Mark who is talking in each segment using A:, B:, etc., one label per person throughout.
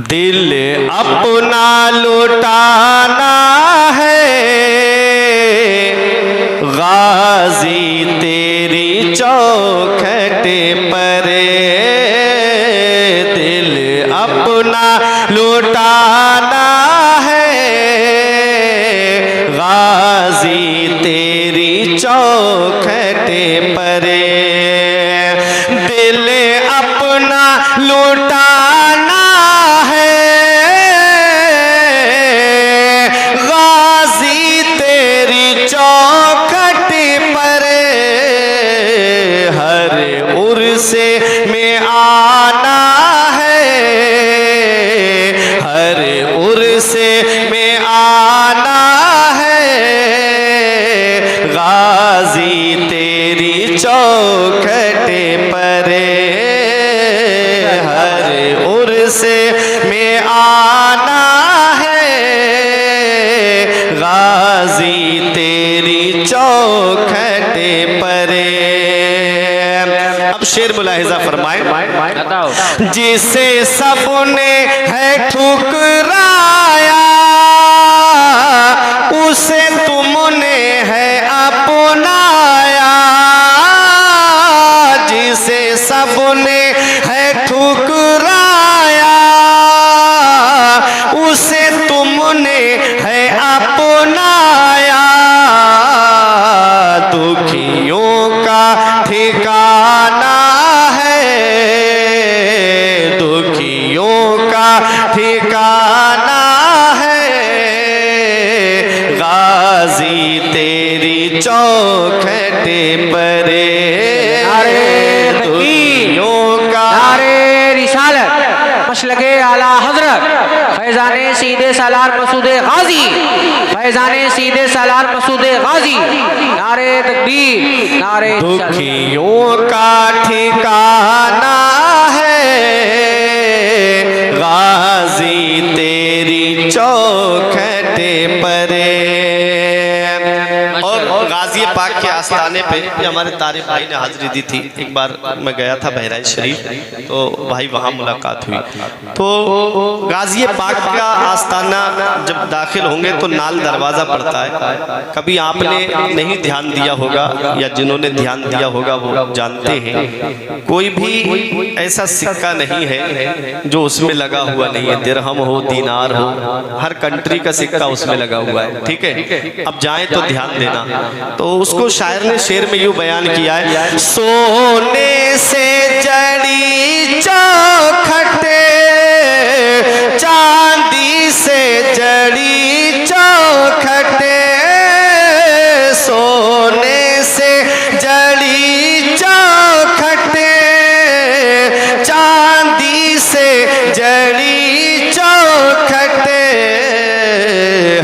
A: दिल अपना लुटाना है गाजी तेरी चौखट पर, दिल अपना लुटाना है गाजी तेरी चौखट पर, दिल अपना लुटाना है गाजी तेरी चौखट पर, हर उर्स में आना है, हर उर्स में आना है गाजी तेरी चौखट पर, हर उर्स में आना है गाजी तेरी चौखट पर। अब शेर मुलाहिजा फरमाए, जिसे सबने है ठुकराया उसे तुमने है अपनाया, जिसे सबने है ठुकराया उसे तुमने है अपनाया, दुखियों का ठिकाना है, दुखियों का ठिकाना है गाजी तेरी चौखट पर, दुखियों का
B: रिसालत मसलके आला हजरत फैजाने सीधे सालार मसूदे गाजी, फैजाने सीधे सालार मसूदे गाजी, नारे तकबीर नारे।
A: दुखियों का ठिकाना है गाजी तेरी चौखट पर। और गाजी पाक के आस्थाने पे हमारे तारिक भाई ने हाजिरी दी थी। एक बार मैं गया था बहराइच शरीफ, तो भाई वहाँ मुलाकात हुई। तो गाजी पाक का आस्थाना जब दाखिल होंगे तो नाल दरवाज़ा पड़ता है। कभी आपने नहीं ध्यान दिया होगा या जिन्होंने ध्यान दिया होगा वो जानते हैं, कोई भी ऐसा सिक्का नहीं है जो उसमें लगा हुआ नहीं है। दिरहम हो, दीनार हो, हर कंट्री का सिक्का उसमें लगा हुआ है। ठीक है, अब जाएं तो ध्यान देना। तो उसको शायर ने शेर में यूं बयान किया है, सोने से जड़ी चौखट चांदी से जड़ी चौखट, सोने से जड़ी चौखट चांदी से जड़ी चौखट,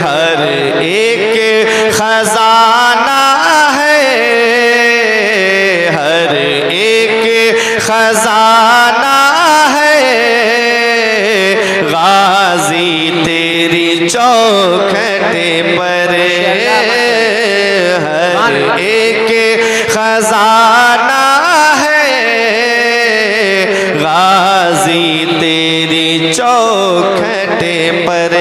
A: हर एक खजाना है, हर एक खजाना है गाजी तेरी चौखट पर, हर एक खजाना है गाजी तेरी चौखट पर।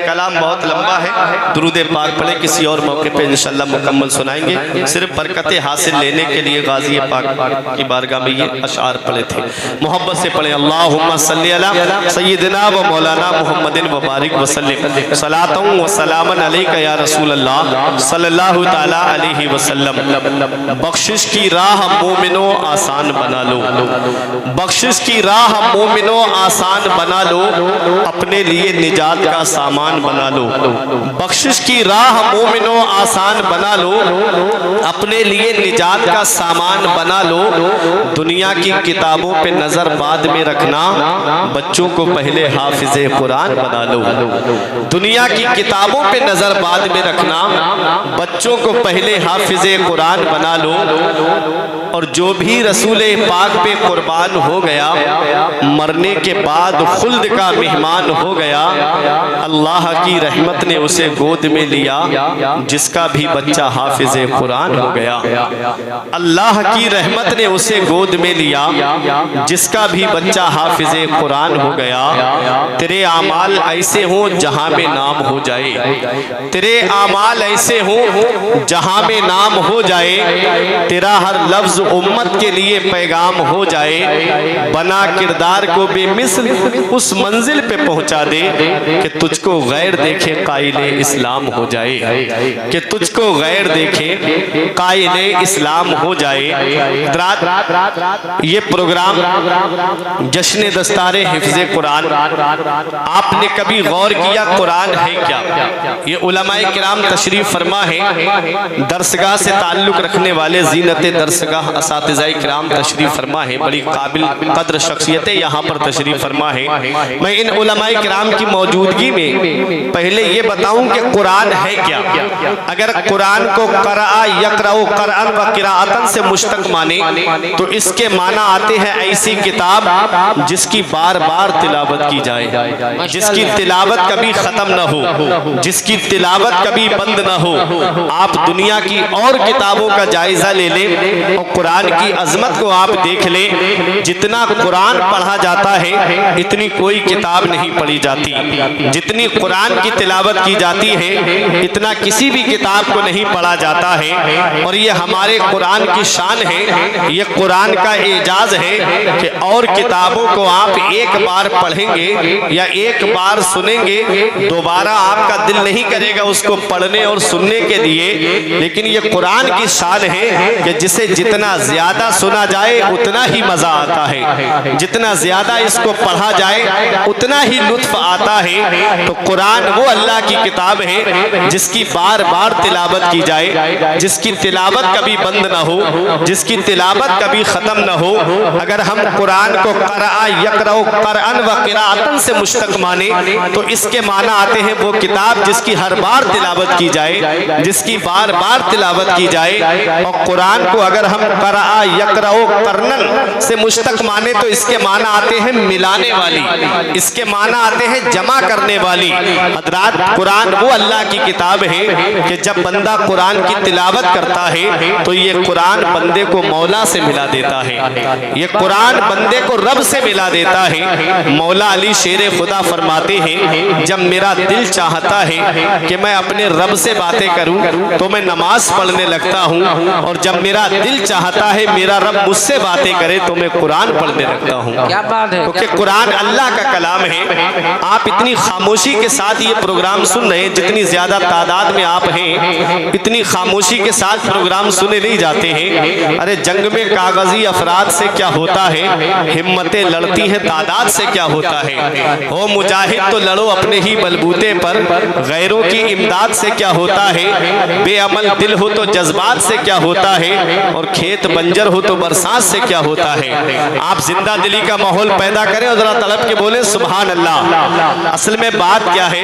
A: कलाम बहुत लंबा है, दुरूद पाक पढ़े, किसी और मौके पे इंशाल्लाह मुकम्मल सुनाएंगे। सिर्फ बरकतें हासिल लेने के लिए गाजी पाक की बारगाह में ये अशार पढ़े थे। मोहब्बत से पढ़े, अल्लाहुम्मा सल्ली अला सय्यिदिना व मौलाना मुहम्मदिन व बारिक वसल्लिम सलातन व सलामन अलैका या रसूल अल्लाह सल्लल्लाहु ताला अलैहि वसल्लम। बख्शिश की राह मोमिनो आसान बना लो, बख्शिश की राह मोमिनो आसान बना लो, अपने लिए निजात का सामान बना लो। बख्शिश की राह मोमिनो आसान बना लो, अपने लिए निजात का सामान बना लो। दुनिया की किताबों पे नजर बाद में रखना, बच्चों को पहले हाफिज़े कुरान बना लो। दुनिया की किताबों पे नजर बाद में रखना, बच्चों को पहले हाफिज़े कुरान बना लो। और जो भी रसूल पाक पे कुर्बान हो गया, मरने के बाद खुल्द का मेहमान हो गया, अल्लाह की रहमत ने उसे गोद में लिया जिसका भी बच्चा हाफिज कुरान हो गया। अल्लाह की रहमत ने उसे गोद में लिया जिसका भी बच्चा हाफिज कुरान हो गया। तेरे आमाल ऐसे हो जहां में नाम हो जाए, तेरे आमाल ऐसे हो जहां में नाम हो जाए, तेरा हर लफ्ज उम्मत के लिए पैगाम हो जाए। बना किरदार को बेमिसल उस मंजिल पे पहुंचा दे कि तुझको गैर देखे कायले इस्लाम हो जाए, कि तुझको गैर देखे कायले इस्लाम हो जाए। ये प्रोग्राम जश्न दस्तारे हिफ्ज़े कुरान, आपने कभी गौर किया कुरान है क्या? ये उलमाए किराम तशरीफ फरमा है, दरसगाह से ताल्लुक रखने वाले जीनत दरसगाह असातिज़ाए किराम तशरीफ फरमा है, बड़ी काबिल कद्र शख्सियतें यहाँ पर तशरीफ फरमा है। मैं इन उलमाए किराम की मौजूदगी में पहले ये बताऊं कि कुरान है क्या। अगर कुरान को क़रा यक़रअ क़रअन व क़िराअतन से मुश्तक़ माने तो इसके माना आते हैं ऐसी किताब जिसकी बार बार तिलावत की जाए, जिसकी तिलावत कभी खत्म न हो, जिसकी तिलावत कभी बंद न हो। आप दुनिया की और किताबों का जायजा ले लें और कुरान की अजमत को आप देख लें। जितना कुरान पढ़ा जाता है इतनी कोई किताब नहीं पढ़ी जाती। जितनी कुरान की तिलावत की जाती है इतना किसी भी किताब को नहीं पढ़ा जाता है। और ये हमारे कुरान की शान है, ये कुरान का एजाज है कि और किताबों को आप एक बार पढ़ेंगे या एक बार सुनेंगे, दोबारा आपका दिल नहीं करेगा उसको पढ़ने और सुनने के लिए। लेकिन ये कुरान की शान है कि जिसे जितना ज्यादा सुना जाए उतना ही मजा आता है, जितना ज्यादा इसको पढ़ा जाए उतना ही लुत्फ आता है। तो कुरान वो अल्लाह की किताब है जिसकी बार बार तिलावत की जाए, जिसकी तिलावत कभी बंद ना हो, जिसकी तिलावत कभी खत्म ना हो। अगर हम कुरान को क़रा यक़रअ क़रअन व क़िराअतन से मुश्तक़ माने तो इसके माना आते हैं वो किताब जिसकी हर बार तिलावत की जाए, जिसकी बार बार तिलावत की जाए। और कुरान को अगर हम क़रा यक़रअ क़रनन से मुश्तक़ माने तो इसके माना आते हैं मिलाने वाली, इसके माना आते हैं जमा करने वाली। हज़रात, कुरान वो अल्लाह की किताब है कि जब बंदा कुरान की तिलावत करता है तो ये कुरान बंदे को मौला से मिला देता है, ये कुरान बंदे को रब से मिला देता है। मौला अली शेर खुदा फरमाते हैं, जब मेरा दिल चाहता है कि मैं अपने रब से बातें करूं तो मैं नमाज पढ़ने लगता हूं, और जब मेरा दिल चाहता है मेरा रब मुझसे बातें करे तो मैं कुरान पढ़ने लगता हूं।
B: क्या बात है,
A: क्योंकि कुरान अल्लाह का कलाम है। आप इतनी खामोशी के साथ ये प्रोग्राम सुन रहे हैं, जितनी ज्यादा तादाद में आप हैं इतनी खामोशी के साथ प्रोग्राम सुने नहीं जाते हैं। अरे जंग में कागजी अफराद से क्या होता है, हिम्मतें लड़ती है तादाद से क्या होता है। हो मुजाहिद तो लड़ो अपने ही बलबूते पर, गैरों की इमदाद से क्या होता है। बेअमल दिल हो तो जज्बात से क्या होता है, और खेत बंजर हो तो बरसात से क्या होता है। आप जिंदा दिली का माहौल पैदा करें और जरा तलब के बोले सुभान अल्लाह। असल में बात क्या है,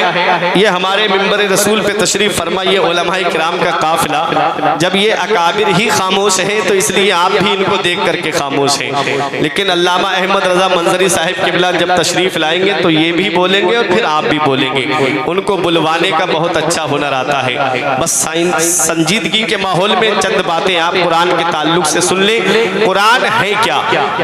A: ये हमारे मिंबर रसूल पे तशरीफ फरमा ये उलमाए किराम का काफिला, जब ये अकाबिर ही खामोश है तो इसलिए आप भी इनको देख करके खामोश हैं। लेकिन अल्लामा अहमद रजा मंजरी साहिब किबला जब तशरीफ लाएंगे तो ये भी बोलेंगे और फिर आप भी बोलेंगे। उनको बुलवाने का बहुत अच्छा हुनर आता है। बस संजीदगी के माहौल में चंद बातें आप कुरान के ताल्लुक से सुन ले। कुरान है क्या?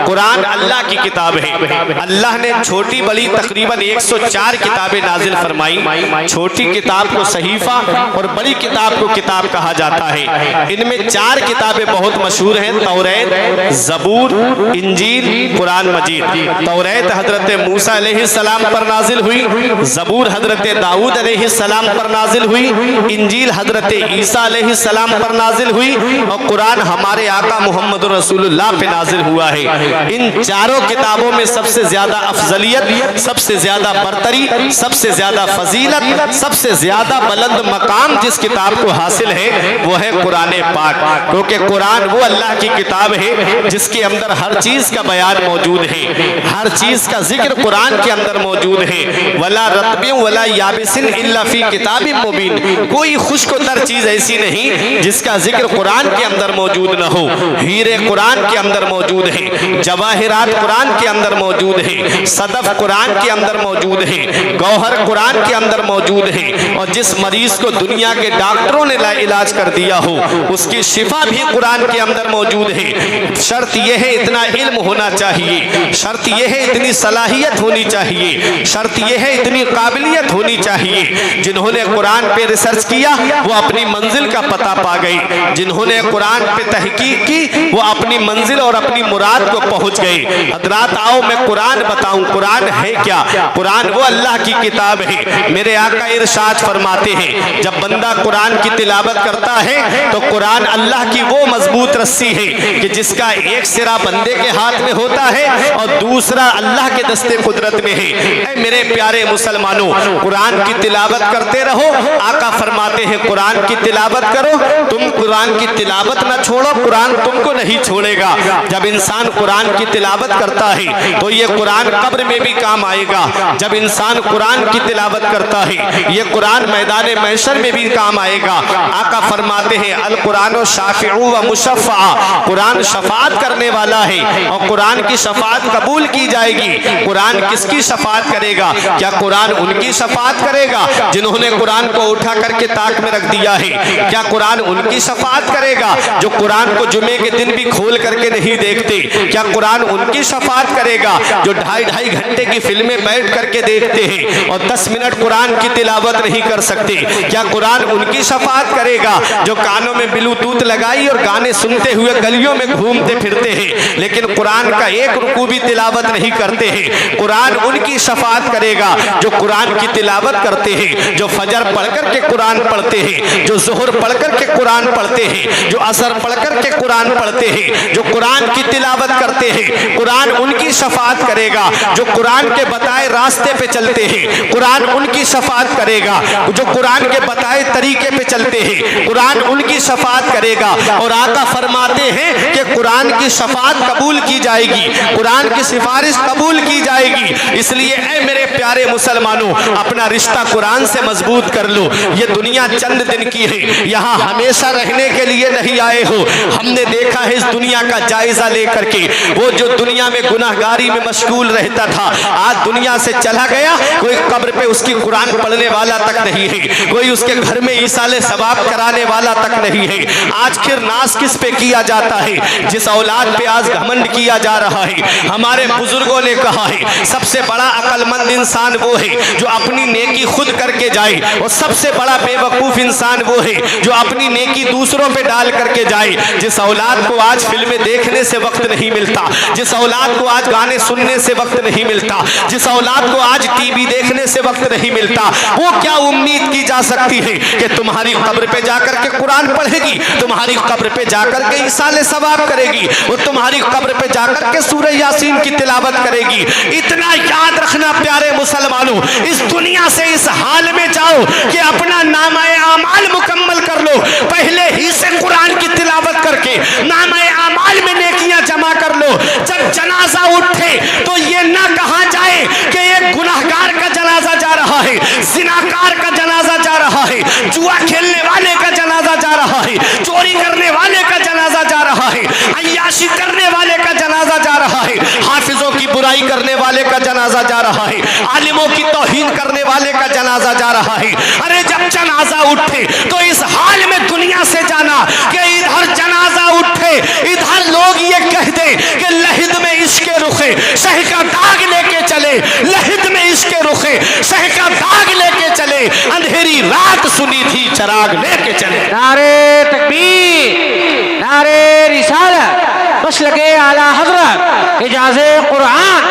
A: कुरान अल्लाह की किताब है। अल्लाह ने छोटी बड़ी तकरीबन 104 किताबें नाजिल फरमाई। छोटी किताब को सहीफा और बड़ी किताब को किताब कहा जाता है। इनमें 4 किताबें बहुत मशहूर हैं, तौरात, ज़बूर, इंजील, कुरान मजीद। तौरात हजरत मूसा अलैहिस्सलाम पर नाजिल हुई, ज़बूर हजरत दाऊद अलैहिस्सलाम पर नाजिल हुई, इंजील हजरत ईसा अलैहिस्सलाम पर नाजिल हुई, और कुरान हमारे आका मोहम्मद रसूलुल्लाह पे नाजिल हुआ है। इन चारों किताबों में सबसे ज्यादा अफजलियत, सबसे ज्यादा बरतरी, सबसे ज्यादा फजीलत, सबसे ज्यादा बुलंद मकाम जिस किताब को हासिल है वो है कुरान पाक। क्योंकि कुरान वो अल्लाह की किताब है जिसके अंदर हर चीज का बयान मौजूद है, हर चीज का जिक्र कुरान के अंदर मौजूद है। वला रत्बिन वला याबिसिन इल्ला फी किताबिन मुबीन, कोई खुश्कतर चीज ऐसी नहीं जिसका जिक्र कुरान के अंदर मौजूद न हो। हीरे कुरान के अंदर मौजूद है, जवाहिरात कुरान के अंदर मौजूद है, सदफ कुरान के अंदर मौजूद है, गौहर कुरान के अंदर मौजूद है और जिस मरीज को दुनिया के डॉक्टरों ने इलाज कर दिया हो उसकी शिफा भी कुरान के अंदर मौजूद है। शर्त यह है इतना इल्म होना चाहिए, शर्त यह है इतनी सलाहियत होनी चाहिए, शर्त यह है इतनी काबिलियत होनी चाहिए। जिन्होंने कुरान पे रिसर्च किया वो अपनी मंजिल का पता पा गए, जिन्होंने कुरान पे तहकीक की वो अपनी मंजिल और अपनी मुराद को पहुंच गए। हजरात आओ मैं कुरान बताऊं, कुरान है क्या? कुरान वो अल्लाह की किताब है। मेरे आका इरशाद फरमाते हैं जब बंदा कुरान की तिलावत करता है तो कुरान अल्लाह की वो मजबूत रस्सी है कि जिसका एक सिरा बंदे के हाथ में होता है और दूसरा अल्लाह के दस्ते कुदरत में है। ऐ मेरे प्यारे मुसलमानों, कुरान की तिलावत करते रहो। आका फरमाते हैं कुरान की तिलावत करो, तुम कुरान की तिलावत ना छोड़ो, कुरान तुमको नहीं छोड़ेगा। जब इंसान कुरान की तिलावत करता है तो ये कुरान कब्र में भी काम आएगा। जब इंसान कुरान की तिलावत करता है ये कुरान मैदान महशर में भी काम आएगा। आका फरमाते हैं अल कुरान शाफिउ व मुशफ़्फ़ा, कुरान शफात करने वाला है और कुरान की शफात कबूल की जाएगी। कुरान किसकी शफात करेगा? क्या कुरान उनकी शफात करेगा जिन्होंने कुरान को उठा करके ताक में रख दिया है? क्या कुरान उनकी शफात करेगा जो कुरान को जुमे के दिन भी खोल करके नहीं देखते? क्या कुरान उनकी शफात करेगा जो 2.5 घंटे की फिल्में बैठ करके देखते हैं और 10 मिनट कुरान की तिलावत नहीं कर सकते? क्या कुरान उनकी शफात करेगा जो कानों में ब्लूटूथ लगाई और गाने सुनते हुए गलियों में घूमते फिरते हैं लेकिन कुरान का एक रुकू भी तिलावत नहीं करते हैं? कुरान उनकी शफात करेगा जो कुरान की तिलावत करते हैं, जो फजर पढ़कर के कुरान पढ़ते हैं, जो जोहर पढ़कर के कुरान पढ़ते हैं, जो असर पढ़कर के कुरान पढ़ते हैं, जो कुरान की तिलावत करते हैं। कुरान उनकी शफात करेगा जो कुरान के बताए रास्ते पे चलते हैं। कुरान उनकी शफात करेगा जो कुरान के बताए तरीके पे चलते हैं। कुरान उनकी शफात करेगा और आका फरमाते हैं कि कुरान की शफात कबूल की जाएगी, कुरान की सिफारिश कबूल की जाएगी। इसलिए ऐ मेरे प्यारे मुसलमानों, अपना रिश्ता कुरान से मजबूत कर लो। ये दुनिया चंद दिन की है, यहाँ हमेशा रहने के लिए नहीं आए हो। हमने देखा है इस दुनिया का जायजा लेकर के वो जो दुनिया में गुनाहगारी में मशगूल रहता था आज दुनिया से चला गया। कोई कब्र पे उसकी कुरान पढ़ने वाला तक नहीं है, कोई उसके घर में ईसाले सवाब कराने वाला तक नहीं है। आज फिर नाश किस पे किया जाता है? जिस औलाद पे आज घमंड किया जा रहा है। हमारे बुजुर्गों ने कहा है सबसे बड़ा अक्लमंद इंसान वो है जो अपनी नेकी खुद करके जाए और सबसे बड़ा बेवकूफ इंसान वो है जो अपनी नेकी दूसरों पे डाल करके जाए। जिस औलाद को आज फिल्में देखने से वक्त नहीं मिलता, जिस औलाद को आज गाने सुनने से वक्त नहीं मिलता, जिस औलाद को आज टीवी देखने से वक्त नहीं मिलता, वो क्या उम्मीद की जा सकती है कि तुम्हारी कब्र पे जाकर के कुरान पढ़ेगी, तुम्हारी कब्र पे जाकर के ईसाले सवाब करेगी, वो तुम्हारी कब्र पे जाकर के सूरह यासीन की तिलावत करेगी। इतना याद रखना प्यारे मुसलमानों, इस दुनिया से इस हाल में जाओ कि अपना नामाए आमाल मुकम्मल कर लो। पहले ही से कुरान की तिलावत करके नामाए आमाल में नेकियां जमा कर लो। जब जनाजा उठे तो ये ना कहा जाए कि एक गुनाहगार का जनाजा जा रहा है, जिनाकार का जनाजा जा रहा है, जुआ खेलने वाले का जनाजा जा रहा है, चोरी करने वाले का जनाजा जा रहा है, अय्याशी करने वाले का जनाजा जा रहा है, हाफिजों की बुराई करने वाले का जनाजा जा रहा है, आलिमों की तौहीन करने वाले का जनाजा जा रहा है। अरे जब जनाजा उठे तो इस हाल में दुनिया से जाना कि इधर जनाजा उठे, इधर लोग ये कह दे कि लहिद में इश्के रुखे शह का दाग लेके चले, लहिद में इश्के रुखे शह का दाग लेके चले, अंधेरी रात सुनी थी चराग लेके चले।
B: नारे तकबीर, नारे रिसालत, मसलके आला हजरत, इजाज़े कुरान,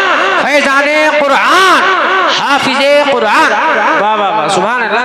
B: फैज़ाने कुरान, हाफिज़े कुरान। वाह वाह वाह, सुभान अल्लाह।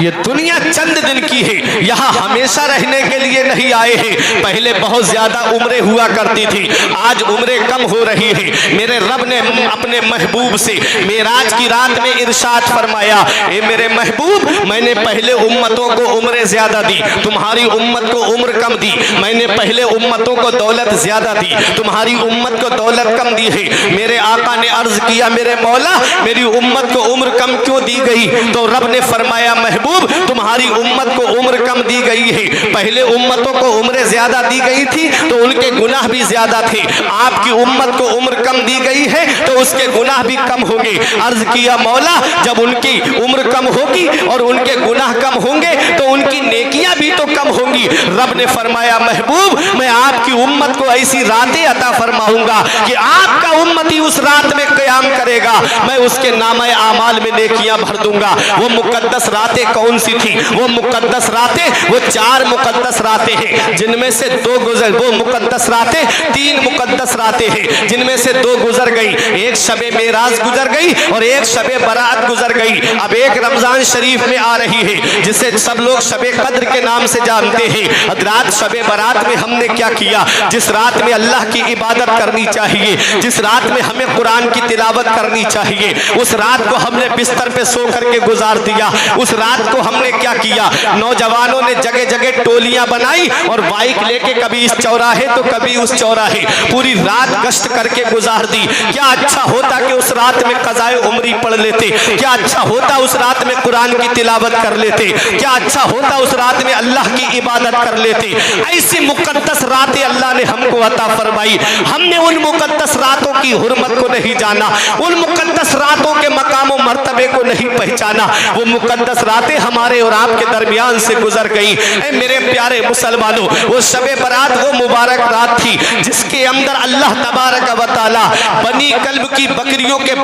A: ये दुनिया चंद दिन की है, यहाँ हमेशा रहने के लिए नहीं आए हैं। पहले बहुत ज्यादा उम्रें हुआ करती थी, आज उम्रें कम हो रही है। मेरे रब ने अपने महबूब से मेराज की रात में इरशाद फरमाया, ए मेरे महबूब, मैंने पहले उम्मतों को उम्रें ज्यादा दी, तुम्हारी उम्मत को उम्र कम दी। मैंने पहले उम्मतों को दौलत ज्यादा दी, तुम्हारी उम्मत को दौलत कम दी है। मेरे आका ने अर्ज किया, मेरे मौला मेरी उम्मत को उम्र कम क्यों दी गई? तो रब ने फरमाया महबूब तुम्हारी उम्मत को उम्र कम दी गई है। पहले उम्मतों को उम्र ज्यादा दी गई थी तो उनके गुनाह भी ज्यादा थे। आपकी उम्मत को उम्र कम दी गई है तो उसके गुनाह भी कम होंगे। अर्ज किया मौला जब उनकी उम्र कम होगी और उनके गुनाह कम होंगे तो उनकी नेकियां भी तो कम होंगी। रब ने फरमाया महबूब मैं आपकी उम्मत को ऐसी रातें अता फरमाऊंगा कि आपका उम्मती उस रात में क़याम करेगा, मैं उसके नामे आमाल में नेकियां भर दूंगा। वो मुकद्दस रातें कौन सी थी? वो मुकद्दस रातें वो 4 मुकद्दस रातें हैं जिनमें से 2 गुजर, वो मुकद्दस रातें 3 मुकद्दस रातें हैं जिनमें से 2 गुजर गई। एक शबे मेराज गुजर गई और एक शबे बरात गुजर गई। अब एक रमजान शरीफ में आ रही है जिसे सब लोग शबे कद्र के नाम से जानते हैं। रात शबे बरात में हमने क्या किया? जिस रात में अल्लाह की इबादत करनी चाहिए, जिस रात में हमें कुरान की तिलावत करनी चाहिए, उस रात को हमने बिस्तर पे सो करके गुजार दिया। उस रात को हमने क्या किया? नौजवानों ने जगह जगह टोलियां बनाई और बाइक लेके कभी इस चौराहे तो कभी उस चौराहे पूरी रात गश्त करके गुजार दी। क्या अच्छा होता कि उस रात में क़ज़ाए उम्री पढ़ लेते? क्या अच्छा होता उस रात में कुरान की तिलावत कर लेते? क्या अच्छा होता उस रात में अल्लाह की इबादत कर लेते? ऐसी मुकद्दस रातें अल्लाह ने हमको अता फरमाई। हमने उन मुकद्दस रातों की हुर्मत को नहीं जाना, उन मुकद्दस रातों के मकाम और मर्तबे को नहीं पहचाना। वो मुकद्दस रातें हमारे और आपके दरमियान से गुजर गई। ऐ मेरे प्यारे मुसलमानों, वो शबे बरात वो मुबारक रात थी जिसके अंदर अल्लाह तबारक व तआला बनी कल्ब की बकरियों के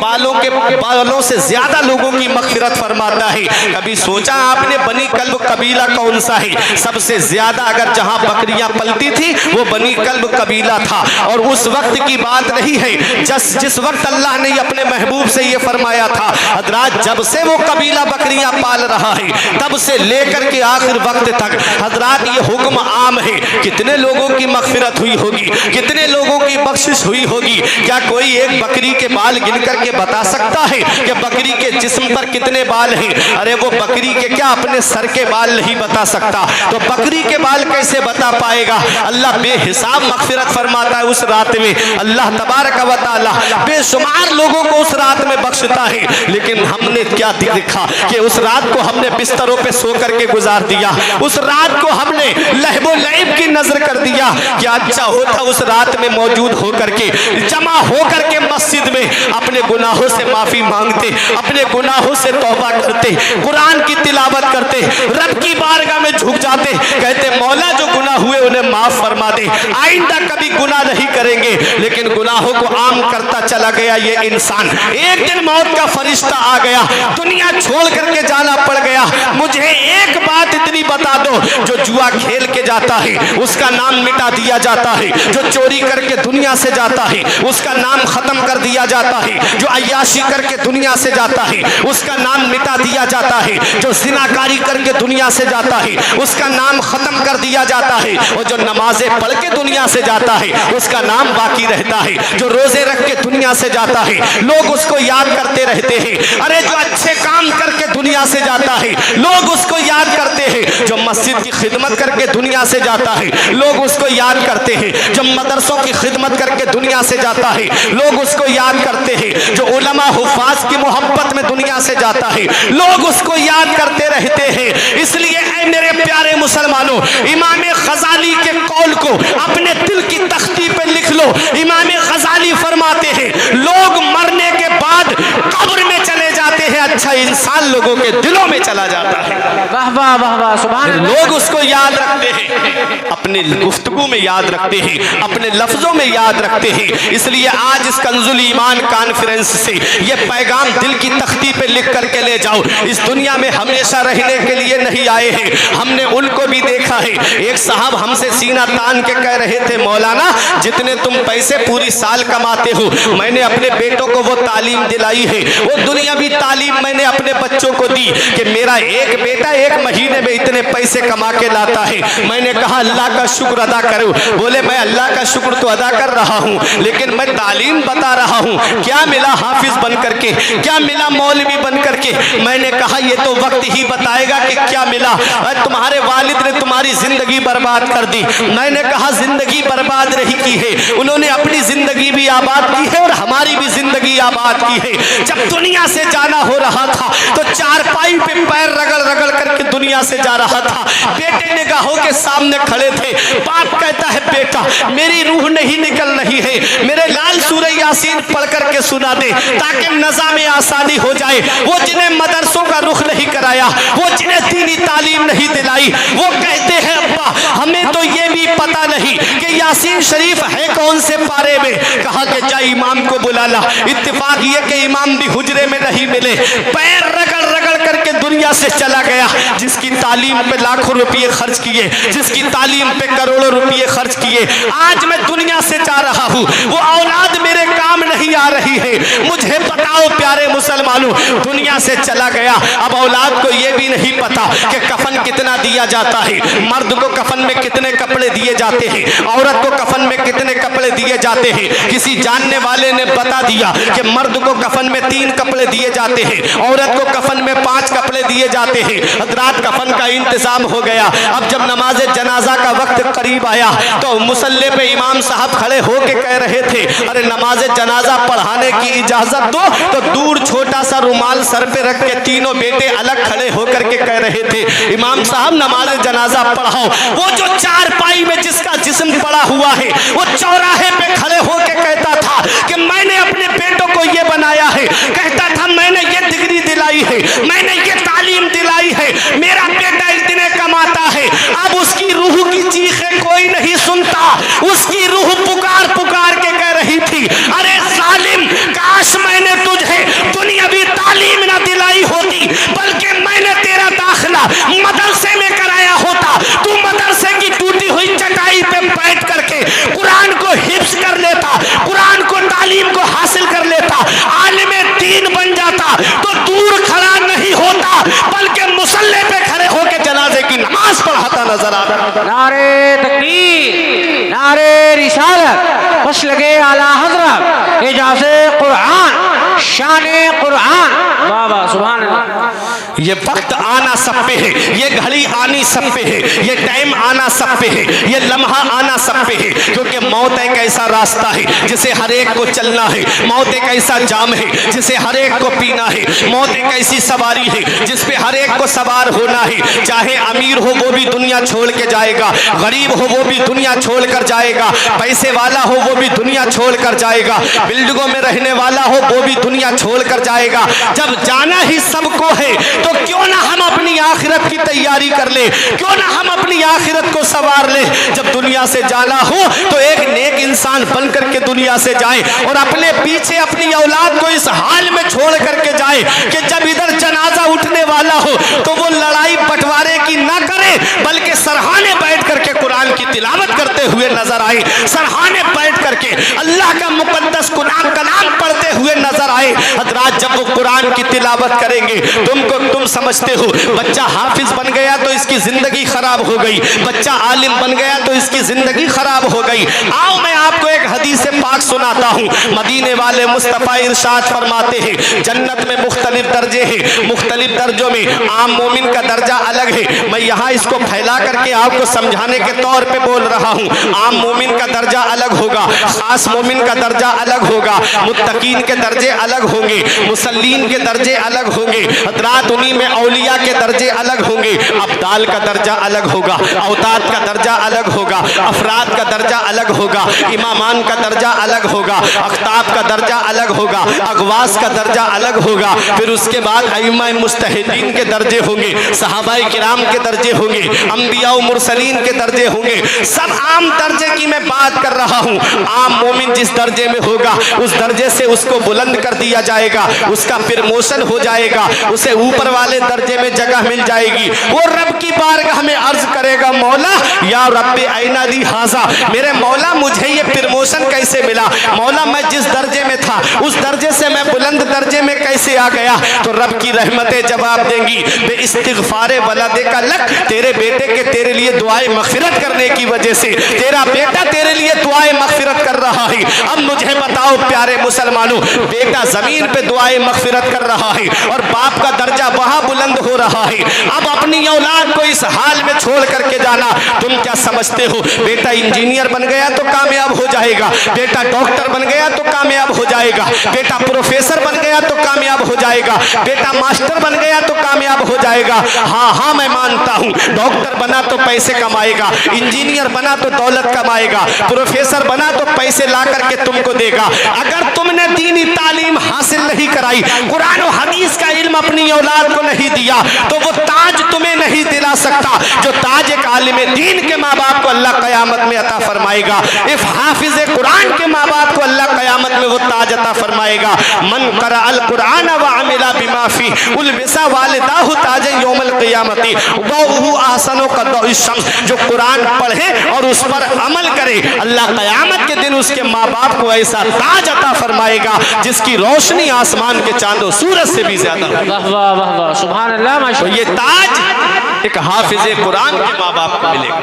A: बालों से ज्यादा लोगों की मग़फ़िरत फरमाता है। कभी सोचा आपने बनी कल्ब कबीला कौन सा है? सबसे ज्यादा अगर जहां बकरियां पलती थी वो बनी कल्ब कबीला था। और उस वक्त की बात नहीं है जिस वक्त अल्लाह ने अपने महबूब से ये फरमाया था। हजरात जब से वो कबीला बकरियां पाल रहा है तब से लेकर के आखिर वक्त तक हजरात ये हुक्म आम है। कितने लोगों की मग़फ़िरत हुई होगी, कितने लोगों की बख्शिश हुई होगी? क्या कोई एक बकरी के बाल गिन करके बता सकता है कि बकरी के जिस्म पर कितने बाल हैं? अरे वो बकरी के क्या अपने सर के बाल नहीं बता सकता तो बकरी के बाल कैसे बता पाएगा? अल्लाह बेहिसाब मग़फ़िरत फरमाता है उस रात में। अल्लाह तबारक व तआला बेशुमार लोगों को उस रात में बख्शता है। लेकिन हमने क्या देखा कि उस रात को हमने बिस्तरों पे सो करके गुजार दिया। उस रात को हमने लहबो लैब की नजर कर दिया। क्या अच्छा होता उस रात में मौजूद होकर के जमा होकर के मस्जिद में अपने गुनाहों से माफी मांगते, अपने गुनाहों से तौबा करते, कुरान की तिलावत करते, रब की बारगाह में झुक जाते, कहते मौला जो गुनाह हुए उन्हें माफ फरमा दे, आइंदा कभी गुनाह नहीं करेंगे। लेकिन गुनाहों को आम करता चला गया ये इंसान। एक दिन मौत का फरिश्ता आ गया, दुनिया छोड़ करके जाना पड़ गया। मुझे एक बात इतनी बता दो, जो जुआ खेल के जाता है उसका नाम मिटा दिया जाता है, जो चोरी करके दुनिया से जाता है उसका नाम खत्म कर दिया जाता है, जो अय्याशी करके दुनिया से जाता है उसका नाम मिटा दिया जाता है, जो जिनाकारी करके दुनिया से जाता है उसका नाम खत्म कर दिया जाता है, और जो नमाजें पढ़ के दुनिया से जाता है उसका नाम बाकी रहता है, जो रोजे रख के दुनिया से जाता है लोग उसको याद करते रहते हैं। अरे जो अच्छे काम करके दुनिया से जाता है लोग उसको याद करते हैं, जो मस्जिद की खिदमत करके दुनिया से जाता है लोग उसको याद करते हैं, जो मदरसों की खिदमत करके दुनिया से जाता है लोग उसको याद करते हैं, जो उलमा हुफ़ाज़ की मोहब्बत में दुनिया से जाता है लोग उसको याद करते रहते हैं। इसलिए ऐ मेरे प्यारे मुसलमानों, इमाम ग़ज़ाली के कौल को अपने दिल की तख्ती पे लिख लो। इमाम ग़ज़ाली फरमाते हैं लोग मरने के बाद कब्र में चले जाते हैं, अच्छा इंसान लोगों के दिलों में चला जाता है।
B: वाह वाह वाह वाह, सुभान अल्लाह।
A: लोग उसको याद रखते हैं, अपने गुफ्तगू में याद रखते हैं, अपने लफ्जों में याद रखते हैं। इसलिए आज इस कंजुल ईमान कॉन्फ्रेंस से ये पैगाम दिल की तख्ती पे लिख करके ले जाओ। इस दुनिया में हमेशा रहने के लिए नहीं आए हैं, हमने उनको भी देखा है। एक साहब हमसे सीना तान के कह रहे थे मौलाना जितने तुम पैसे पूरी साल कमाते हो मैंने अपने बेटों को वो तालीम दिलाई है, वो दुनियावी तालीम मैंने अपने बच्चों को दी कि मेरा एक बेटा एक महीने में इतने पैसे कमा के लाता है। मैंने कहा अल्लाह का शुक्र अदा करो। बोले मैं अल्लाह का शुक्र तो अदा कर रहा हूँ लेकिन मैं तालीम बता रहा हूँ। क्या मिला हाफिज बन करके, क्या मिला मौलवी बन करके? मैंने कहा ये तो वक्त ही बताएगा कि क्या मिला। तुम्हारे वालिद ने तुम्हारी जिंदगी बर्बाद कर दी। मैंने कहा जिंदगी बर्बाद नहीं की है, उन्होंने अपनी जिंदगी भी आबाद की है और हमारी भी जिंदगी जिंदगी आबाद की है। जब दुनिया से जाना हो रहा था तो चारपाई पे पैर रगड़ रगड़ करके दुनिया से जा रहा था। बेटे निगाहों के सामने खड़े थे। बाप कहता है बेटा मेरी रूह नहीं निकल रही है, मेरे लाल सूरह यासीन पढ़ करके सुना दे ताकि नज़ा में आसानी हो जाए। वो जिन्हें मदरसों का रुख नहीं कराया, वो जिन्हें दीनी तालीम नहीं दिलाई, वो कहते हैं अब्बा हमें तो ये भी पता नहीं कि यासीन शरीफ है कौन से पारे में। कहा कि जा इमाम को बुला ला। इत्तेफाक ये कि इमाम भी हुजरे में नहीं मिले। पैर रगड़ रगड़ करके दुनिया से चला गया। जिसकी तालीम पे लाखों रुपये खर्च किए, जिसकी तालीम पे करोड़ों रुपये खर्च किए, आज मैं दुनिया से जा रहा हूँ, वो औलाद मेरे काम नहीं आ रही है। मुझे बताओ प्यारे मुसलमानों, दुनिया से चला गया। अब औलाद को ये भी नहीं पता कि कफन कितना दिया जाता है, मर्द को कफन में कितने कपड़े दिए जाते हैं, औरत को कफन में कितने कपड़े दिए जाते हैं। किसी जानने वाले ने बता दिया कि मर्द को कफन में 3 कपड़े दिए जाते हैं, औरत को कफन में 5 कपड़े दिए जाते हैं। हजरात कफन का इंतजाम हो गया। अब जब नमाज जनाजा का वक्त करीब आया तो मुसल्ले पे इमाम साहब खड़े होके कह रहे थे अरे नमाज जनाजा पढ़ाने की इजाजत दो। तो दूर छोटा सा रुमाल सर पे रख के तीनों बेटे अलग खड़े होकर के कह रहे थे इमाम साहब नमाज जनाजा पढ़ाओ। वो जो चारपाई में जिसका जिस्म पड़ा हुआ है वो चौराहे पे खड़े होके कहता था कि मैंने अपने बेटों को ये बनाया है, कहता था मैंने ये डिग्री दिलाई है, मैंने ये तालीम दिलाई है, मेरा बेटा इतने कमाता है। अब उसकी रूह की चीखें कोई नहीं सुनता। उसकी रूह पुकार पुकार के कह रही थी अरे जालिम काश मैंने तुझे दुनियावी तालीम ना दिलाई होती, बल्कि मैंने तेरा दाखिला मदरसे में कराया होता। तू मदरसे की टूटी हुई चटाई पे बैठ करके कुरान को हिफ्ज कर लेता, कुरान को तालीम को हासिल कर लेता, आलिम दीन बन जाता। तो दूर खड़ा नहीं होता बल्कि मुसल्ले पे खड़े होकर जनाजे की नमाज पढ़ाता नजर आता।
B: नारे तकबीर, नारे रिसालत, मसलके आला हजरत, एजाज़े कुरान, शाने कुरान। वाह वाह सुभान अल्लाह।
A: ये वक्त आना सब पे है, ये घड़ी आनी सब पे है, ये टाइम आना सब पे है, ये लम्हा आना सब पे है। क्योंकि मौत एक ऐसा रास्ता है जिसे हर एक को चलना है, मौत एक ऐसा जाम है जिसे हर एक को पीना है, मौत एक ऐसी सवारी है जिस पे हर एक को सवार होना है। चाहे अमीर हो वो भी दुनिया छोड़ के जाएगा, गरीब हो वो भी दुनिया छोड़ कर जाएगा, पैसे वाला हो वो भी दुनिया छोड़ कर जाएगा, बिल्डिंगों में रहने वाला हो वो भी दुनिया छोड़ कर जाएगा। जब जाना ही सबको है तो क्यों ना हम अपनी आखिरत की तैयारी कर ले, क्यों ना हम अपनी आखिरत को सवार ले। जब दुनिया से जाना हो तो एक नेक इंसान बन करके दुनिया से जाए और अपने पीछे अपनी औलाद को इस हाल में छोड़ करके जाए कि जब इधर जनाजा उठने वाला हो तो वो लड़ाई बंटवारे की ना करे, बल्कि सरहाने बैठ करके कुरान की तिलावत करते हुए नजर आए, सरहाने बैठ करके अल्लाह का मुकद्दस कुरान कलाम पढ़ते हुए नजर आए। हजरात जब वो कुरान की तिलावत करेंगे तुम समझते हो बच्चा हाफिज बन गया तो इसकी जिंदगी खराब हो गई, बच्चा आलिम बन गया तो इसकी जिंदगी खराब हो गई। आओ मैं आपको एक हदीस पाक सुनाता हूँ। मदीने वाले मुस्तफ़ा इरशाद फरमाते हैं जन्नत में मुख्तलिफ दर्जे हैं, मुख्तलिफ दर्जों में आम मोमिन का दर्जा अलग है। मैं यहाँ इसको फैला करके आपको समझाने के तौर पे बोल रहा हूँ। आम मोमिन का दर्जा अलग होगा, खास मोमिन का दर्जा अलग होगा, मुत्तकीन के दर्जे अलग होंगे, मुसल्लीन के दर्जे अलग होंगे, हजरात उन्हीं में औलिया के दर्जे अलग होंगे, अब्दाल का दर्जा अलग होगा, औताद का दर्जा अलग होगा, अफराद का दर्जा अलग होगा, इमामान का दर्जा अलग होगा, अख्ताब का दर्जा अलग होगा, अगवास का दर्जा अलग होगा। फिर उसके बाद अइम्मा मुस्तहिदीन के दर्जे होंगे, सहाबाए किराम के दर्जे होंगे, अंबिया व मुरसलीन के दर्जे होंगे। सब आम दर्जे की मैं बात कर रहा हूँ। आम मोमिन जिस दर्जे में होगा उस दर्जे से उसको बुलंद कर दिया जाएगा, उसका प्रमोशन हो जाएगा, उसे ऊपर वाले दर्जे में जगह मिल जाएगी। वो रब की बारगाह में अर्ज करेगा मौला या रब्बे ऐना दी हाजा, मेरे मौला मुझे ये प्रमोशन कैसे मिला, मौला मैं जिस दर्जे में था उस दर्जे से मैं बुलंद दर्जे में कैसे आ गया। तो रब की रहमतें जवाब देंगी बे इस्तिग़फ़ारे वलदे का लक, तेरे बेटे के तेरे लिए दुआए मग़फ़िरत करने की वजह से तेरा बेटा तेरे लिए दुआए मग़फ़िरत कर रहा है। अब मुझे बताओ प्यारे मुसलमानों, बेटा जमीन पे दुआए मगफिरत कर रहा है और बाप का दर्जा वहां बुलंद हो रहा है। अब अपनी औलाद को इस हाल में छोड़ करके जाना, तुम क्या समझते हो बेटा इंजीनियर बन गया तो कामयाब हो जाएगा, बेटा डॉक्टर बन गया तो कामयाब हो जाएगा, बेटा प्रोफेसर बन गया तो कामयाब हो जाएगा, बेटा मास्टर बन गया तो कामयाब हो जाएगा। हाँ हाँ मैं मानता हूँ, डॉक्टर बना तो पैसे कमाएगा, इंजीनियर बना तो दौलत कमाएगा, प्रोफेसर बना तो पैसे ला करके तुमको देगा। अगर तुमने दीनी तालीम हासिल नहीं कराई, कुरान और हदीस का इल्म अपनी औलाद को नहीं दिया, तो वो ताज तुम्हें नहीं दिला सकता जो ताज एक आलिम दीन के माँ बाप को अल्लाह कयामत में अता फरमाएगा। इस हाफिज कुरान के माँ बाप को अल्लाह कयामत में वो ताज अता फरमाएगा। मन करा अल कुरान व अमिला बिमा फी उलबिसा वालिदाहु ताज यौमल क़ियामती वहु ahsanu क़दउ शम्स, जो कुरान पढ़े और उस पर अमल करे, अल्लाह कयामत के दिन उसके माँ बाप को ऐसा ताज अता फरमाएगा जिसकी रोशनी आसमान के चांद और सूरज से भी ज्यादा।
B: वाह वाह वाह वाह, सुभान अल्लाह,
A: तो ये ताज एक हाफिज कुरान के माँ बाप को मिलेगा,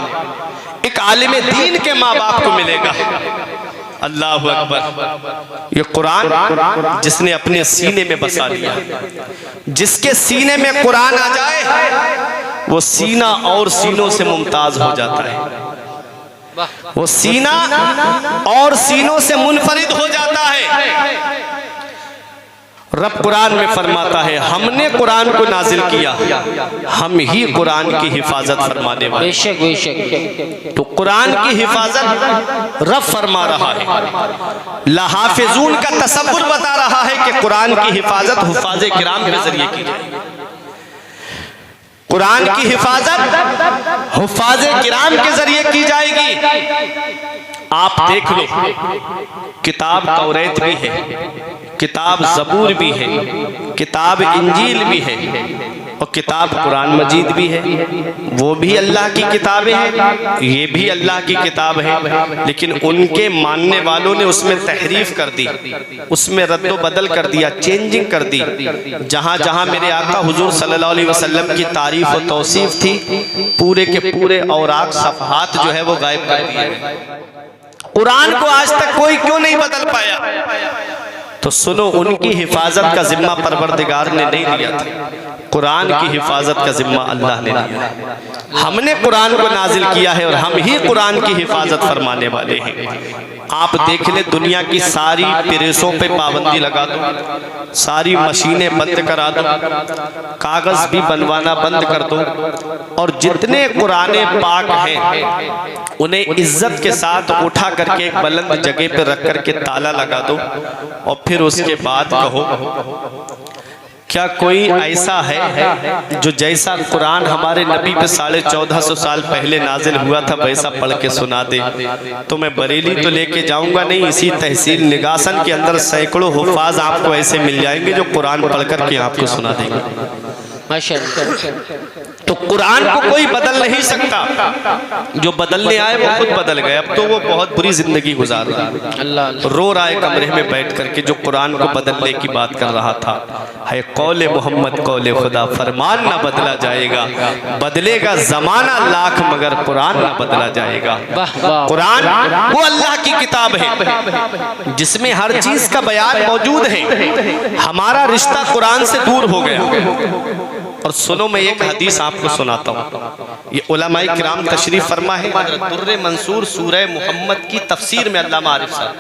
A: एक आलिम दीन के माँ बाप को मिलेगा। अल्लाह अकबर। ये कुरान जिसने अपने सीने में बसा लिया, जिसके सीने में कुरान आ जाए वो सीना और सीनों से मुमताज हो जाता है, वो सीना और सीनों से मुनफरिद हो जाता है। रब कुरान में फरमाता है हमने कुरान को नाजिल किया, हम ही कुरान की हिफाजत फरमाने वाले।
B: बेशक बेशक।
A: तो कुरान की हिफाजत रब फरमा रहा है। लहाफिजून का तसव्वुर बता रहा है कि कुरान की हिफाजत हुफाज़े किराम के जरिए की जाएगी। कुरान की हिफाजत हुफाज़े किराम के जरिए की जाएगी। आप देख लो, किताब तौरेत भी है, किताब ज़बूर भी है, किताब इंजील भी है और किताब कुरान मजीद भी है। वो भी अल्लाह की किताबें हैं, ये भी अल्लाह की किताब है, लेकिन उनके मानने वालों ने उसमें तहरीफ कर दी, उसमें रद्दो बदल कर दिया, चेंजिंग कर दी। जहाँ जहाँ मेरे आका हुजूर सल्लल्लाहु अलैहि वसल्लम की तारीफ और तौसीफ थी, पूरे के पूरे औराक सफ़हात जो है वो गायब कर दिए। कुरान को आज तक कोई क्यों नहीं बदल पाया? तो सुनो, उनकी हिफाजत का जिम्मा परवरदिगार ने नहीं लिया था, कुरान की हिफाजत का जिम्मा अल्लाह ने लिया। हमने कुरान को नाजिल किया है और हम ही कुरान की हिफाजत फरमाने वाले हैं। आप देख ले, दुनिया की सारी प्रेसों पे पाबंदी लगा दो, सारी मशीनें बंद करा दो, कागज भी बनवाना बंद कर दो, और जितने कुराने पाक हैं उन्हें इज्जत के साथ उठा करके एक बुलंद जगह पे रख करके ताला लगा दो, और फिर उसके बाद कहो क्या कोई ऐसा है जो जैसा कुरान हमारे नबी पे 1450 साल पहले नाजिल हुआ था वैसा पढ़ के सुना दे? तो मैं बरेली तो लेके जाऊंगा नहीं, इसी तहसील निगासन के अंदर सैकड़ों हुफाज आपको ऐसे मिल जाएंगे जो कुरान पढ़ करके आपको सुना देंगे। तो कुरान को कोई बदल नहीं सकता, जो बदलने आए वो खुद बदल गए। अब तो वो बहुत बुरी जिंदगी गुजार रहा है, रो रहा है कमरे में बैठ करके, जो कुरान को बदलने की बात कर रहा था। है कौले मोहम्मद कौले खुदा, फरमान ना बदला जाएगा, बदलेगा जमाना लाख मगर कुरान ना बदला जाएगा। कुरान वो अल्लाह की किताब है जिसमें हर चीज का बयान मौजूद है। हमारा रिश्ता कुरान से दूर हो गया। और सुनो, मैं एक हदीस आपको सुनाता हूँ। ये उलमाए किराम तशरीफ फरमा है, दुर्रे मंसूर सूरह मुहम्मद की तफसीर में अल्लामा आरिफ साहब,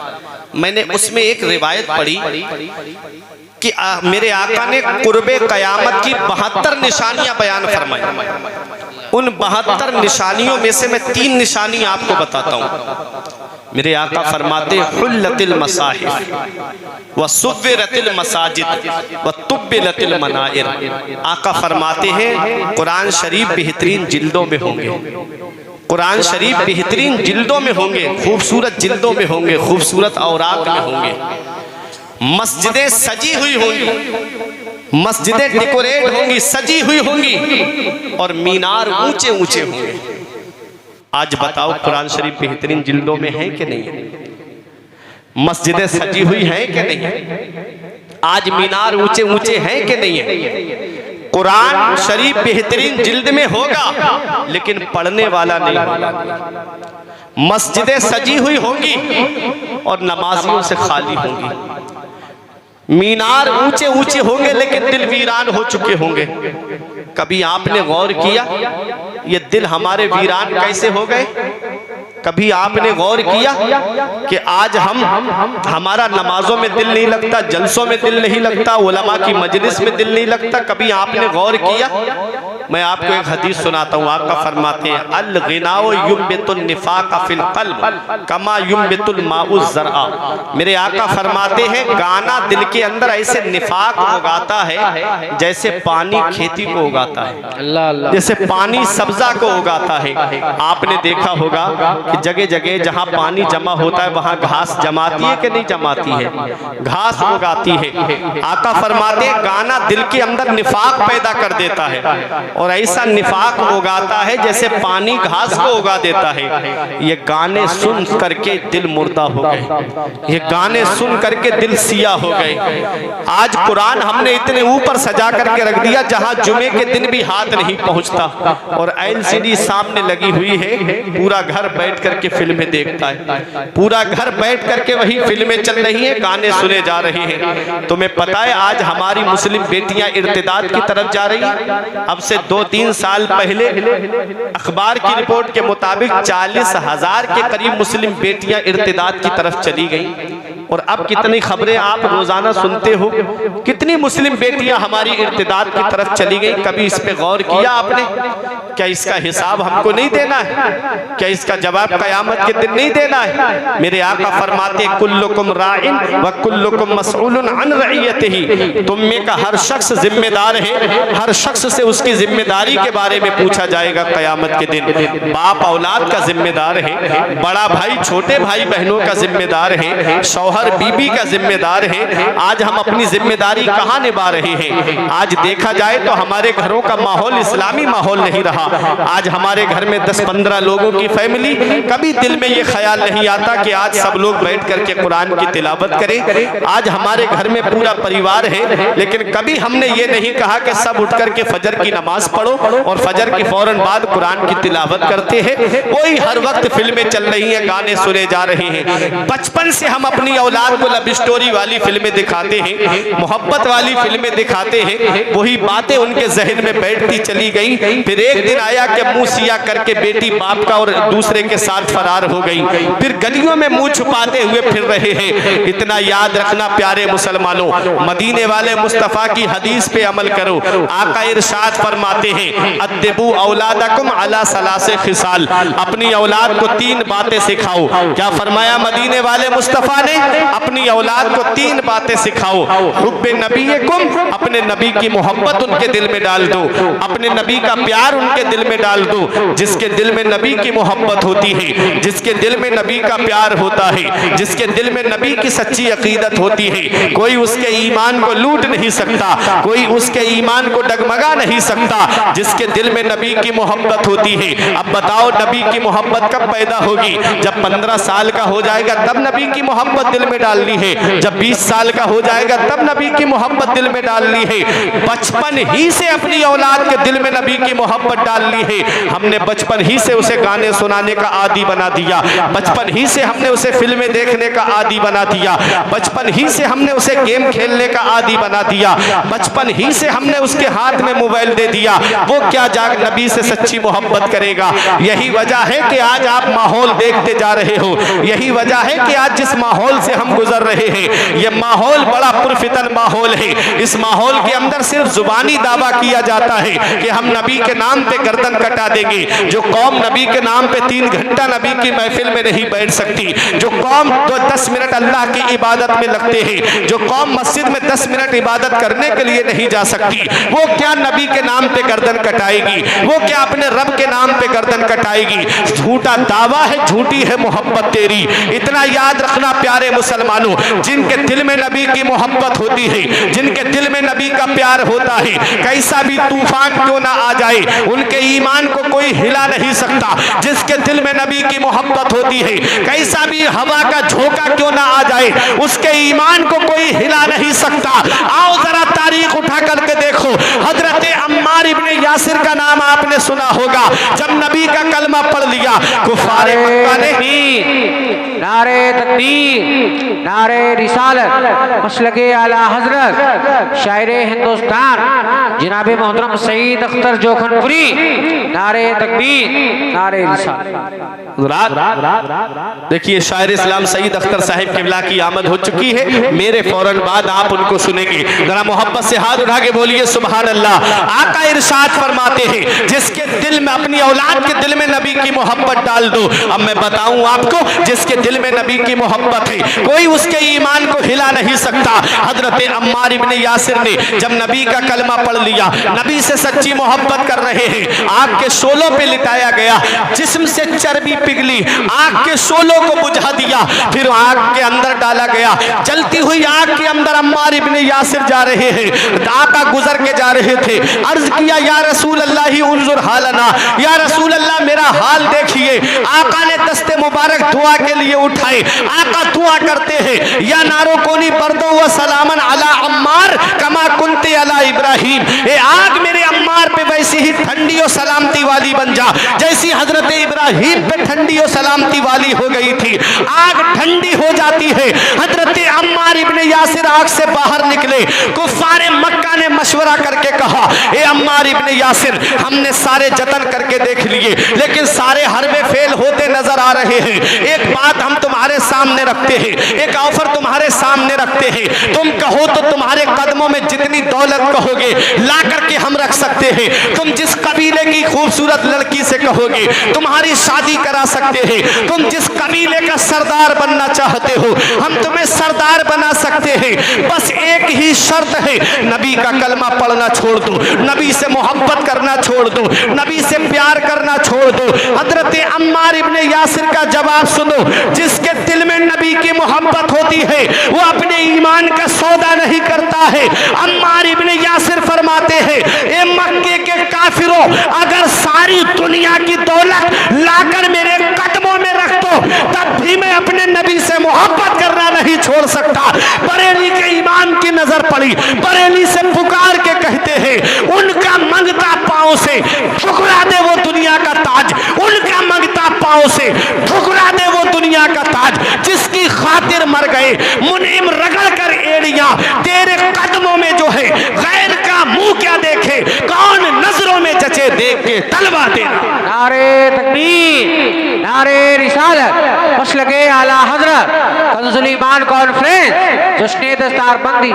A: मैंने उसमें एक रिवायत पढ़ी कि मेरे आका ने कुर्बे क़यामत की 72 निशानियां बयान फरमाई। उन 72 निशानियों में से मैं 3 निशानी आपको बताता हूँ। मेरे आका फरमाते हुल्लतिल मसाहिफ व सुव्विरतिल मसाजिद व तुब्बिलतिल मनाइर। आका फरमाते हैं कुरान शरीफ बेहतरीन जिल्दों में होंगे, कुरान शरीफ बेहतरीन जिल्दों में होंगे, खूबसूरत जिल्दों में होंगे, खूबसूरत औराक में होंगे, मस्जिदें सजी हुई होंगी, मस्जिदें डेकोरेट होंगी, सजी हुई होंगी, और मीनार ऊंचे ऊंचे होंगे। आज बताओ कुरान शरीफ बेहतरीन जिल्दों में है कि नहीं? मस्जिदें सजी हुई हैं कि नहीं? आज मीनार ऊंचे ऊंचे हैं कि नहीं है? कुरान शरीफ बेहतरीन जिल्द में होगा लेकिन पढ़ने वाला नहीं होगा। मस्जिदें सजी हुई होंगी और नमाजियों से खाली होंगी। मीनार ऊंचे ऊंचे होंगे लेकिन दिल वीरान हो चुके होंगे। कभी आपने गौर किया ये दिल हमारे वीरान कैसे हो गए? कभी आपने गौर किया कि आज हमारा नमाजों में दिल नहीं लगता, जलसों में दिल नहीं लगता, उलमा की मजलिस में दिल नहीं लगता? कभी आपने गौर किया? मैं आपको एक हदीस सुनाता हूँ। आका फरमाते हैं अल गिनाओ युम्बितुन निफाक फिल क़ल्ब कमा युम्बितुल माउ ज़रआ। मेरे आका फरमाते हैं गाना दिल के अंदर ऐसे निफाक उगाता है जैसे पानी खेती को उगाता है,
B: अल्लाह अल्लाह,
A: जैसे पानी सब्जा को उगाता है। आपने देखा होगा कि जगह जगह जहाँ पानी जमा होता है वहाँ घास जमाती है कि नहीं जमाती है? घास उगाती है। आका फरमाते हैं गाना दिल के अंदर निफाक पैदा कर देता है और ऐसा निफाक उगाता है जैसे पानी घास को उगा देता है। ये गाने सुन करके दिल मुर्दा हो गए, ये गाने सुन करके दिल सिया हो गए। आज कुरान हमने इतने ऊपर सजा करके रख दिया जहां जुमे के दिन भी हाथ नहीं पहुंचता, और एलसीडी सामने लगी हुई है, पूरा घर बैठ करके फिल्में देखता है, पूरा घर बैठ करके वही फिल्में चल रही हैं, गाने सुने जा रहे हैं। तुम्हें पता है आज हमारी मुस्लिम बेटियां इर्तिदाद की तरफ जा रही हैं। अब से 2-3 साल पहले अखबार की रिपोर्ट के मुताबिक 40,000 के करीब मुस्लिम बेटियां इर्तिदाद की तरफ चली गई। और अब कितनी खबरें आप रोजाना सुनते हो, कितनी मुस्लिम बेटियां हमारी इर्तिदाद की तरफ चली गई। कभी इस पे गौर किया आपने? क्या इसका हिसाब हमको नहीं देना है? क्या इसका जवाब कयामत के दिन नहीं देना है? मेरे आका फरमाते कुल्लुकुम राइन व कुल्लुकुम मसऊलुन अन रइयतिही। तुम में का हर शख्स जिम्मेदार है, हर शख्स से उसकी जिम्मेदारी के बारे में पूछा जाएगा कयामत के दिन। बाप औलाद का जिम्मेदार है, बड़ा भाई छोटे भाई बहनों का जिम्मेदार है, शौहर बीबी का जिम्मेदार है। आज हम अपनी जिम्मेदारी कहाँ निभा रहे हैं? आज देखा जाए तो हमारे घरों का माहौल इस्लामी माहौल नहीं रहा। आज हमारे घर में 10-15 लोगों की फैमिली, कभी दिल में ये ख्याल नहीं आता कि आज सब लोग बैठ करके कुरान की तिलावत करें। आज हमारे घर में पूरा परिवार है, लेकिन कभी हमने ये नहीं कहा कि सब उठ करके फजर की नमाज पढ़ो और फजर के फौरन बाद कुरान की तिलावत करते हैं। कोई हर वक्त फिल्में चल रही हैं, गाने सुने जा रहे हैं। बचपन से हम अपनी औलाद को लव स्टोरी वाली फिल्में दिखाते हैं, मोहब्बत वाली फिल्में दिखाते हैं, वही बातें उनके जहन में बैठती चली गई। फिर एक दिन आया कि मुंह सिया करके बेटी बाप का और दूसरे के साथ फरार हो गई। फिर गलियों में मुंह छुपाते हुए फिर रहे हैं। इतना याद रखना प्यारे मुसलमानों, मदीने वाले मुस्तफा की हदीस पे अमल करो। आका इरशाद फरमाते हैं अद्दिबू औलादकुम अला सलासे खिसाल, अपनी औलाद को 3 बातें सिखाओ। क्या फरमाया मदीने वाले मुस्तफा ने? अपनी औलाद को 3 बातें सिखाओ। हुब्बे नबीकुम, अपने नबी की मोहब्बत उनके दिल में डाल दो, अपने नबी का प्यार उनके दिल में डाल दो। जिसके दिल में नबी की मोहब्बत होती है, जिसके दिल में नबी का प्यार होता है, जिसके दिल में नबी की सच्ची अकीदत होती है, कोई उसके ईमान को लूट नहीं सकता, कोई उसके ईमान को डगमगा नहीं सकता। जिसके दिल में नबी की मोहब्बत होती है। अब बताओ नबी की मोहब्बत कब पैदा होगी? जब 15 साल का हो जाएगा तब नबी की मोहब्बत दिल में डालनी है। जब 20 साल का हो जाएगा तब नबी की मोहब्बत दिल में डालनी है। बचपन ही से अपनी औलाद के दिल में नबी की मोहब्बत डालनी है। हमने बचपन ही से उसे गाने सुनाने का आदी बना दिया, बचपन ही से हमने उसे फिल्में देखने का आदी बना दिया, बचपन ही से हमने उसे गेम खेलने का आदी बना दिया, बचपन ही से हमने उसके हाथ में मोबाइल दे दिया। वो क्या जाग नबी से सच्ची मोहब्बत करेगा? यही वजह है कि आज आप माहौल देखते जा रहे हो, यही वजह है कि आज जिस माहौल से हम गुजर रहे हैं ये माहौल बड़ा पुरफितन माहौल है। इस माहौल के अंदर सिर्फ जुबानी दावा किया जाता है कि हम नबी के नाम पे गर्दन कटा देंगे। जो कौम नबी के नाम पे 3 घंटा नबी की महफिल में नहीं बैठ सकती, जो कौम 10 मिनट अल्लाह की इबादत में लगते हैं, जो कौम मस्जिद में 10 मिनट इबादत करने के लिए नहीं जा सकती, वो क्या नबी के नाम पे गर्दन कटाएगी? वो क्या अपने रब के नाम पे गर्दन कटाएगी? झूठा दावा है, झूठी है मोहब्बत तेरी। इतना याद रखना प्यारे मुसलमानों, जिनके दिल में नबी की मोहब्बत होती है, जिनके दिल में नबी का प्यार होता है, कैसा भी तूफान क्यों ना आ जाए उनके ईमान को कोई हिला नहीं सकता। जिसके दिल में नबी की मोहब्बत होती है, कैसा भी हवा का झोंका क्यों ना आ जाए उसके ईमान को कोई हिला नहीं सकता। आओ जरा तारीख उठा करके देखो, हजरत अम्मार इब्ने यासिर का नाम आपने सुना होगा। जब नबी का कलमा पढ़ लिया कुफारे मक्का ने
B: नारे तकबीर, नारे रिसालत, मसलके आला हजरत शायरे हिंदुस्तान जनाब मोहतरम सईद अख्तर जोखनपुरी, नारे तकबीर, नारे रिसालत।
A: देखिए शायर इस्लाम सईद अख्तर साहिब किबला की आमद हो चुकी है। मेरे फौरन बाद आप उनको सुनेंगे। जरा मोहब्बत से हाथ उठा के बोलिए सुभान अल्लाह। आका इरशाद फरमाते हैं जिसके दिल में, अपनी औलाद के दिल में नबी की मोहब्बत डाल दो। अब मैं बताऊं आपको, जिसके दिल में नबी की मोहब्बत है कोई उसके ईमान को हिला नहीं सकता। हजरत अम्मार इब्ने यासिर ने जब नबी का कलमा पढ़ लिया, नबी से सच्ची मोहब्बत कर रहे हैं, आग के शोलों पे लिटाया गया, जिस्म से चर्बी पिघली, आग के शोलों को बुझा दिया, फिर आग के अंदर डाला गया। जलती हुई आग के अंदर अम्मार इब्ने यासिर जा रहे हैं, आका गुजर के जा रहे थे। अर्ज किया या रसूल अल्लाह ही उन्जुर हालना, या रसूल अल्लाह मेरा हाल देखिए। आका ने दस्ते मुबारक दुआ के लिए उठाए। आका दुआ करते हैं या नारो कोनी बर्दो व सलामन अला अम्मार कमा कुंते अला इब्राहिम, ए आग मेरे अम्मार पे वैसी ही ठंडी और सलामती वाली बन जा जैसी हजरत इब्राहिम पे ठंडी और सलामती वाली हो गई थी। आग ठंडी हो जाती है। हजरत अम्मार इब्ने यासिर आग से बाहर निकले। कुफारे मक्का ने मशवरा करके कहा, ए अम्मार इब्ने यासिर हमने सारे जतन करके देख लिए लेकिन सारे हरबे फेल होते नजर आ रहे हैं। एक बात हम तुम्हारे सामने रखते हैं, एक ऑफर तुम्हारे सामने रखते हैं, तुम कहो तो तुम्हारे कदमों में जितनी दौलत कहोगे ला करके हम रख सकते हैं। तुम जिस कबीले की खूबसूरत लड़की से कहोगे तुम्हारी शादी करा सकते हैं। तुम जिस कबीले का सरदार बनना चाहते हो हम तुम्हें सरदार बना सकते हैं। बस एक ही शर्त है, नबी का कलमा पढ़ना छोड़ दो, नबी से मोहब्बत करना छोड़ दो, नबी से प्यार करना छोड़ दो। हजरत अम्मार इब्ने यासिर का जवाब सुनो, जिसके दिल में नबी की मोहब्बत होती है वो अपने ईमान का सौदा नहीं करता है। अम्मार इब्ने यासिर फरमाते हैं, ए मक्के के काफिरों अगर सारी दुनिया की दौलत लाकर मेरे कदमों में रख दो तब भी मैं अपने नबी से मोहब्बत करना नहीं छोड़ सकता। बरेली के ईमान की नजर पड़ी, बरेली से पुकार के कहते हैं उनका मंगता पांव से ठुकरा दे वो दुनिया का ताज, उनका मंगता पांव से ठुकरा दे वो दुनिया का ताज जिसकी खातिर मर गए। मुनीम रगड़ कर एड़ियां तेरे कदमों में जो है, गैर का मुंह क्या देखे, कौन नजरों में जचे देख के तलवा दे।
B: नारे तकबीर, नारे रिसालत, मसलके आला हजरत, कंजुल ईमान कॉन्फ्रेंस, जश्न दस्तारबंदी।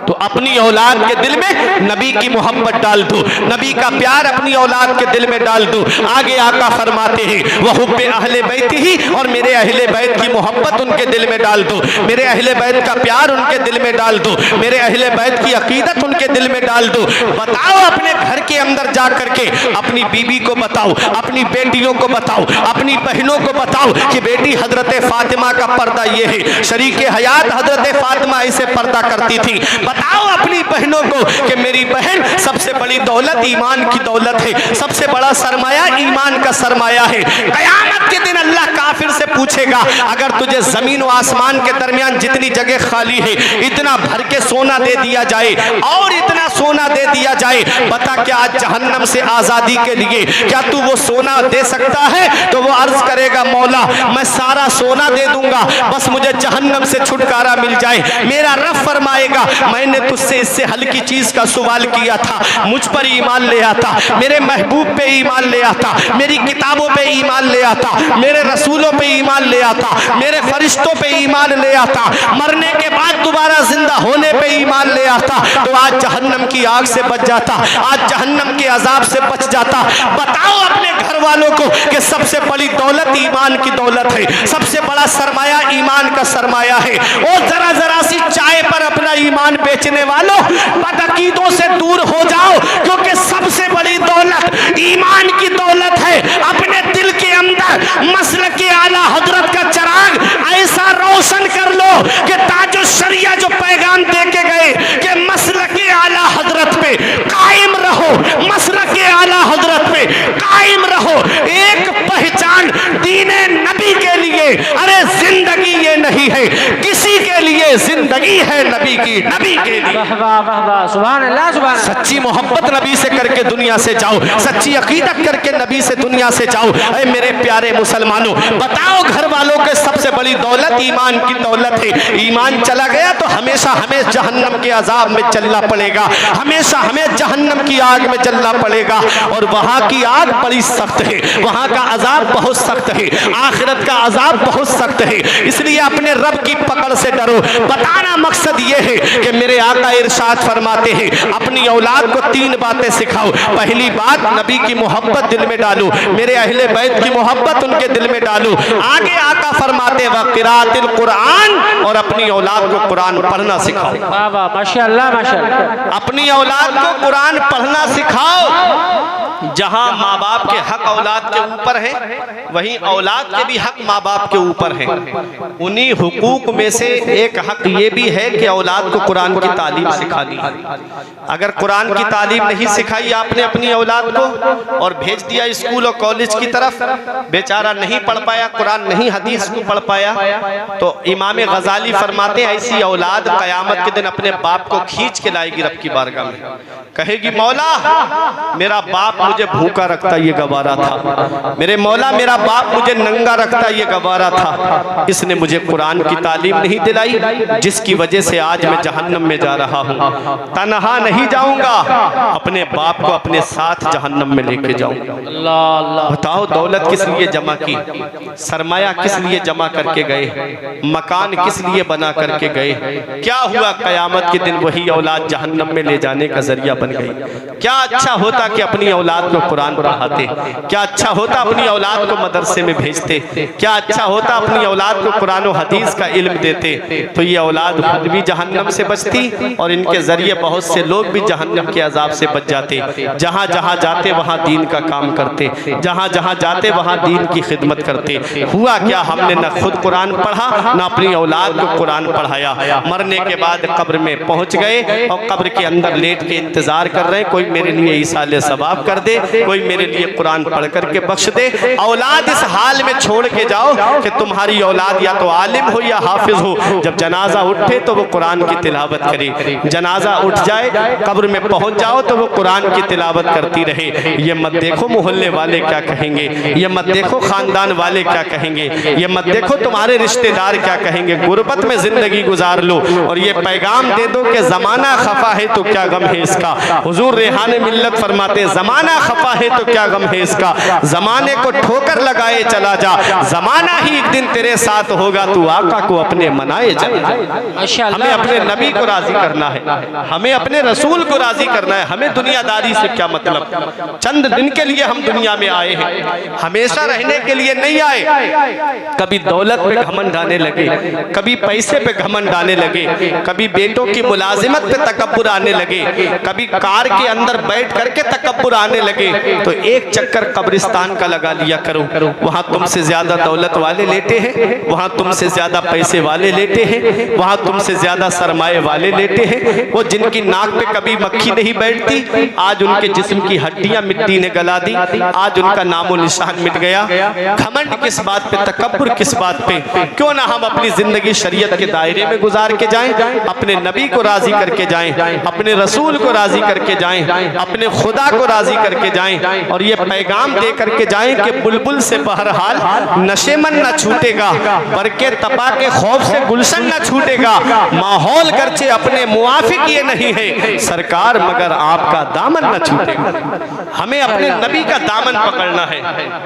A: तो अपनी औलाद के दिल में नबी की मोहब्बत डाल दो, नबी का प्यार अपनी औलाद के दिल में डाल दो। आगे आका फरमाते हैं वह हुब्बे अहले बैत ही, और मेरे अहले बैत की मोहब्बत उनके दिल में डाल दो, मेरे अहले बैत का प्यार उनके दिल में डाल दो, मेरे अहले बैत की अकीदत उनके दिल में डाल दो। बताओ अपने घर के अंदर जा करके अपनी बीबी को बताओ, अपनी बेटियों को बताओ, अपनी बहनों को बताओ कि बेटी हजरत फातिमा का पर्दा ये है, शरीके हयात हजरत फातिमा इसे पर्दा करती थी। बताओ अपनी बहनों को कि मेरी बहन सबसे बड़ी दौलत ईमान की दौलत है, सबसे बड़ा सरमाया ईमान का सरमाया है। कयामत के दिन अल्लाह काफिर से पूछेगा अगर तुझे जमीन और आसमान के दरमियान जितनी जगह खाली है इतना भर के सोना दे दिया जाए और इतना सोना दे दिया जाए, बता क्या आज जहन्नम से आजादी के लिए क्या तू वो सोना दे सकता है? तो वो अर्ज करेगा मौला मैं सारा सोना दे दूंगा बस मुझे जहन्नम से छुटकारा मिल जाए। मेरा रब फरमाएगा मैंने तुझसे इससे हल्की चीज का सवाल किया था, मुझ पर ईमान ले आता, मेरे महबूब पे ईमान ले आता, मेरी किताबों पे ईमान ले आता, मेरे रसूलों पे ईमान ले आता, मेरे फरिश्तों पे ईमान ले आता, मरने के बाद दोबारा जिंदा होने पे ईमान ले आता, तो आज जहन्नम की आग से बच जाता, आज जहन्नम के अजाब से बच जाता। बताओ अपने घर वालों को कि सबसे बड़ी दौलत ईमान की दौलत है, सबसे बड़ा सरमाया ईमान का सरमाया है। और जरा जरा सी चाय पर अपना ईमान बेचने वालों बदअकीदों से दूर हो जाओ, क्योंकि सबसे बड़ी दौलत ईमान की दौलत है। अपने दिल के अंदर मसलके आला हजरत का चिराग ऐसा रोशन कर लो कि ताजो शरिया जो पैगाम दे के गए कि मसलके आला हजरत पे कायम रहो, मसलके आला हजरत पे कायम रहो। एक पहचान दीने नबी के लिए, अरे जिंदगी ये नहीं है किसी के लिए, जिंदगी है नबी की, नबी के लिए।
B: वाह वाह वाह वाह, सुभान अल्लाह सुभान अल्लाह।
A: सच्ची मोहब्बत नबी से करके दुनिया से जाओ, सच्ची अकीदत करके नबी से दुनिया से जाओ। अरे मेरे प्यारे मुसलमानों, बताओ घर वालों के सबसे बड़ी दौलत ईमान की दौलत है। ईमान चला गया तो हमेशा हमें जहन्नम के अजाब में चलना पड़ेगा, हमेशा हमें जहन्नम की आग में चलना पड़ेगा। और वहां की आग बड़ी सख्त है, वहां का अजाब बहुत सख्त है, आखिरत का अजाब बहुत सख्त है। इसलिए अपने रब की पकड़ से डरो। बताना मकसद ये है कि मेरे आका इरशाद फरमाते हैं, अपनी औलाद को 3 बातें सिखाओ। पहली बात, नबी की मोहब्बत दिल में डालो, मेरे अहले बैत की मोहब्बत उनके दिल में डालो। आगे आका फरमाते व क़िराअतिल कुरान, और अपनी औलाद को कुरान पढ़ना सिखाओ।
B: वाह वाह, माशाअल्लाह माशाअल्लाह।
A: अपनी औलाद को कुरान पढ़ना सिखाओ। जहां माँ बाप के हक औलाद के ऊपर है, वहीं औलाद के भी हक माँ बाप के ऊपर है। उन्हीं हुकूक में से एक हक ये भी है कि औलाद को कुरान की तालीम सिखानी। अगर कुरान की तालीम नहीं सिखाई आपने अपनी औलाद को और भेज दिया स्कूल और कॉलेज की तरफ, बेचारा नहीं पढ़ पाया, कुरान नहीं हदीस को पढ़ पाया, तो इमाम गजाली फरमाते हैं ऐसी औलाद क़यामत के दिन अपने बाप को खींच के लाएगी रब की बारगाह में, कहेगी मौला मेरा बाप मुझे भूखा रखता ये गवारा था, मेरे मौला मेरा बाप मुझे नंगा रखता ये गवारा था, इसने मुझे कुरान की तालीम नहीं दिलाई, जिसकी वजह से आज मैं जहन्नम में जा रहा हूँ। तन्हा नहीं जाऊंगा, अपने बाप को अपने साथ जहन्नम में लेके जाऊंगा।
B: अल्लाह अल्लाह।
A: बताओ दौलत किस लिए जमा की, सरमाया किस लिए जमा करके गए, मकान किस लिए बना करके गए, क्या हुआ क़यामत के दिन वही औलाद जहन्नम में ले जाने का जरिया बन गई। क्या अच्छा होता कि अपनी औलाद को कुरान पढ़ाते, क्या अच्छा होता अपनी औलाद को मदरसे में भेजते, क्या अच्छा होता अपनी औलाद को कुरान और हदीस का इल्म देते, तो ये औलाद खुद भी जहन्नम से बचती और इनके जरिए बहुत से लोग भी जहन्नम के अजाब से बच जाते। जहाँ जहाँ जाते वहाँ दीन का काम करते, जहाँ जहाँ जाते वहाँ दीन की खिदमत करते। हुआ क्या, हमने न खुद कुरान पढ़ा न अपनी औलाद को कुरान पढ़ाया। मरने के बाद कब्र में पहुँच गए और कब्र के अंदर लेट के इंतजार कर रहे हैं, कोई मेरे लिए ईसाले सवाब कर दे, कोई मेरे लिए कुरान पढ़ करके बख्श दे। औलाद इस हाल में छोड़ के जाओ कि तुम्हारी औलाद या तो आलिम हो या हाफिज हो, जब जनाजा उठे तो वो कुरान की तिलावत करे, जनाजा उठ जाए कब्र में पहुंच जाओ तो वो कुरान की तिलावत करती रहे। ये मत देखो मोहल्ले वाले क्या कहेंगे, ये मत देखो खानदान वाले क्या कहेंगे, ये मत देखो तुम्हारे रिश्तेदार क्या कहेंगे। गुर्बत में जिंदगी गुजार लो और ये पैगाम दे दो कि जमाना खफा है तो क्या गम है इसका। हुजूर रेहाने मिल्लत फरमाते जमाना खफा है तो क्या गम है इसका, जमाने को ठोकर लगाए चला जा, जमाना ही एक दिन तेरे साथ होगा, तू आका को अपने मनाए जा। हमें अपने नबी को राजी करना है, हमें अपने रसूल को राजी करना है। हमें दुनियादारी से क्या मतलब, चंद दिन के लिए हम दुनिया में आए हैं, हमेशा रहने के लिए नहीं आए। कभी दौलत पे घमंड आने लगे, कभी पैसे पे घमंड आने लगे, कभी बेटों की मुलाजिमत पे तकब्बुर आने लगे, कभी कार के अंदर बैठ करके तकब्बुर आने लगे, तो एक चक्कर कब्रिस्तान का लगा लिया करो। वहां तुमसे ज्यादा दौलत वाले लेटे हैं, वहां तुमसे ज्यादा पैसे वाले लेटे हैं, वहां तुमसे ज्यादा सरमाए वाले लेटे हैं। वो जिनकी नाक पे कभी मक्खी नहीं बैठती, आज उनके जिस्म की हड्डियां मिट्टी ने गला दी, आज उनका नामो निशान मिट गया। घमंड किस बात पे, तकब्बुर किस बात पे। क्यों ना हम अपनी जिंदगी शरीयत के दायरे में गुजार के जाएं, अपने नबी को राजी करके जाएं, अपने रसूल को राजी करके जाएं, अपने खुदा को राजी करके जाएं और ये पैगाम दे करके जाएं कि बुलबुल से बहरहाल नशेमन न छूटेगा, बरके तपा के खौफ से गुलशन न छूटेगा। माहौल गर्चे अपने मुआफिक ये नहीं है सरकार, मगर आपका दामन न छूटेगा। हमें अपने नबी का दामन पकड़ना है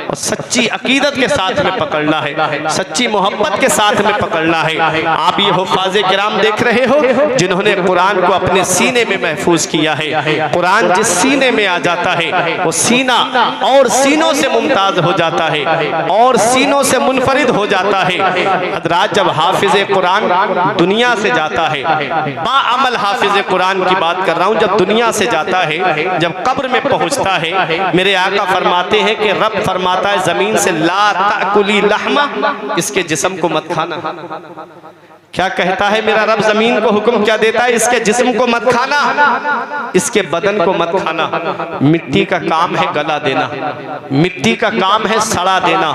A: और सच्ची अकीदत के साथ में पकड़ना है, सच्ची मोहब्बत के साथ में पकड़ना है। आप ये हुफ़ाज़े किराम देख रहे हो जिन्होंने कुरान को अपने सीने में महफूज किया है। कुरान जिस सीने में आ जाता है वो सीना और सीनों से मुमताज हो जाता है और सीनों से मुनफरिद हो जाता है। हज़रात, जब हाफिज कुरान दुनिया से जाता है, बाअमल हाफिज कुरान की बात कर रहा हूँ, जब दुनिया से जाता है, जब कब्र में पहुँचता है, मेरे आका फरमाते हैं कि रब फरमाता है जमीन से ला ताकुली लहमा, इसके जिस्म को मत खाना। क्या कहता है मेरा रब? जमीन को हुक्म क्या देता है? इसके जिस्म को मत खाना, इसके बदन को मत खाना। मिट्टी का काम है गला देना, मिट्टी का काम है सड़ा देना।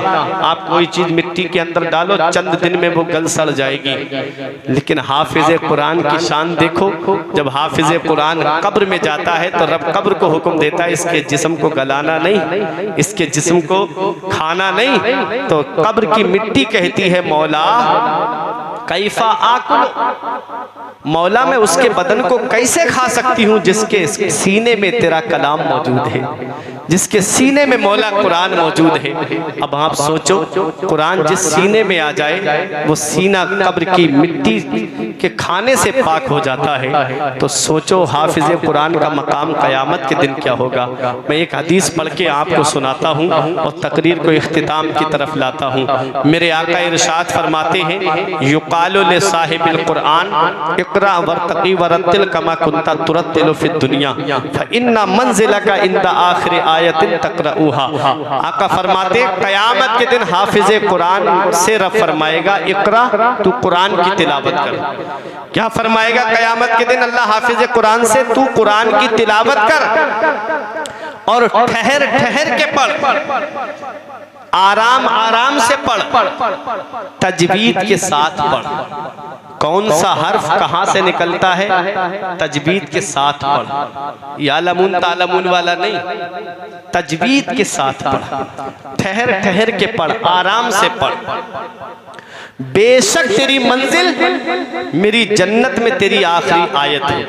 A: आप कोई चीज मिट्टी के अंदर डालो, चंद दिन में वो गल सड़ जाएगी। लेकिन हाफिज कुरान की शान देखो, जब हाफिज कुरान कब्र में जाता है तो रब कब्र को हुक्म देता है इसके जिस्म को गलाना नहीं, इसके जिस्म को खाना नहीं। तो कब्र की मिट्टी कहती है मौला कैफा आकुल, मौला मैं उसके बदन को कैसे खा सकती हूँ जिसके सीने में तेरा कलाम मौजूद है, जिसके सीने में मौला कुरान मौजूद है। अब आप सोचो, कुरान जिस सीने में आ जाए वो सीना कब्र की मिट्टी के खाने से पाक हो जाता है। तो सोचो हाफिज कुरान का मकाम क़यामत के दिन क्या होगा। मैं एक हदीस पढ़ के आपको सुनाता हूँ और तकरीर को इख्तिताम की तरफ लाता हूँ। मेरे आका इरशाद फरमाते हैं, युकालु ले साहिबिल कुरान इक़रा वर्तक़ी वरत्तिल कमा कुन्ता तुरत्तिलु फिद दुनिया फइन्ना मंज़िलका इंदा आखिर आयतिन तक़रऊहा। आका फरमाते क़यामत के दिन हाफिज कुरान से रब फरमाएगा इक़रा, तू कुरान की तिलावत कर। क्या फरमाएगा क़यामत के दिन अल्लाह हाफिज कुरान से? तू कुरान की तिलावत कर और ठहर ठहर के पढ़, आराम आराम से पढ़, तजवीद के साथ पढ़। कौन सा हर्फ कहां से निकलता है? तजवीद के साथ पढ़, यालमून तालमून वाला नहीं, तजवीद के साथ पढ़, ठहर ठहर के पढ़, आराम से पढ़। बेशक तेरी मंजिल मेरी जन्नत में तेरी आखिरी आयत है।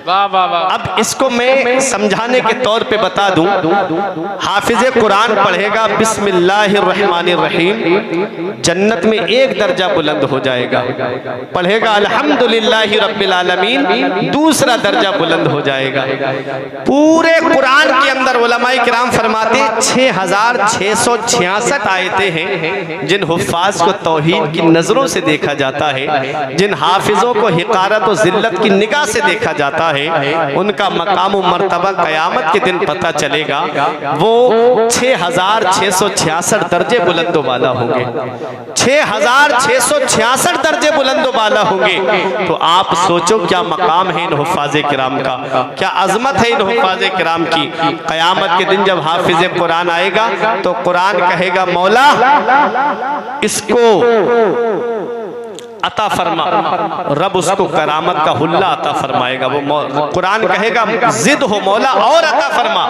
B: वाह वाह वाह।
A: अब इसको मैं समझाने के तौर पे बता दूं, हाफिज कुरान पढ़ेगा बिस्मिल्लाहिर्रहमानिर्रहीम, जन्नत में एक दर्जा बुलंद हो जाएगा। पढ़ेगा अल्हम्दुलिल्लाहि रब्बिल आलमीन, दूसरा दर्जा बुलंद हो जाएगा। पूरे कुरान के अंदर उलमाए किराम फरमाते 6666 आयतें हैं जिन हुफ्फाज को तौहीद की नजरों से देखा जाता है, जिन हाफिजों को हिकारत और जिल्लत की निगाह से देखा जाता है, उनका मकाम और मर्तबा क़यामत के दिन पता चलेगा। वो 6666 दर्जे बुलंदो वाला होंगे, 6666 दर्जे बुलंदो वाला होंगे। तो आप सोचो क्या मकाम है इन हुफ्फाज़े किराम का, क्या अजमत है इन हुफ्फाज़े किराम की। क़यामत के दिन जब हाफिज कुरान आएगा तो कुरान कहेगा मौला इसको अता फरमा, रब उसको करामत का हुल्ला अता फरमाएगा। वो कुरान कहेगा जिद हो मौला और अता फरमा,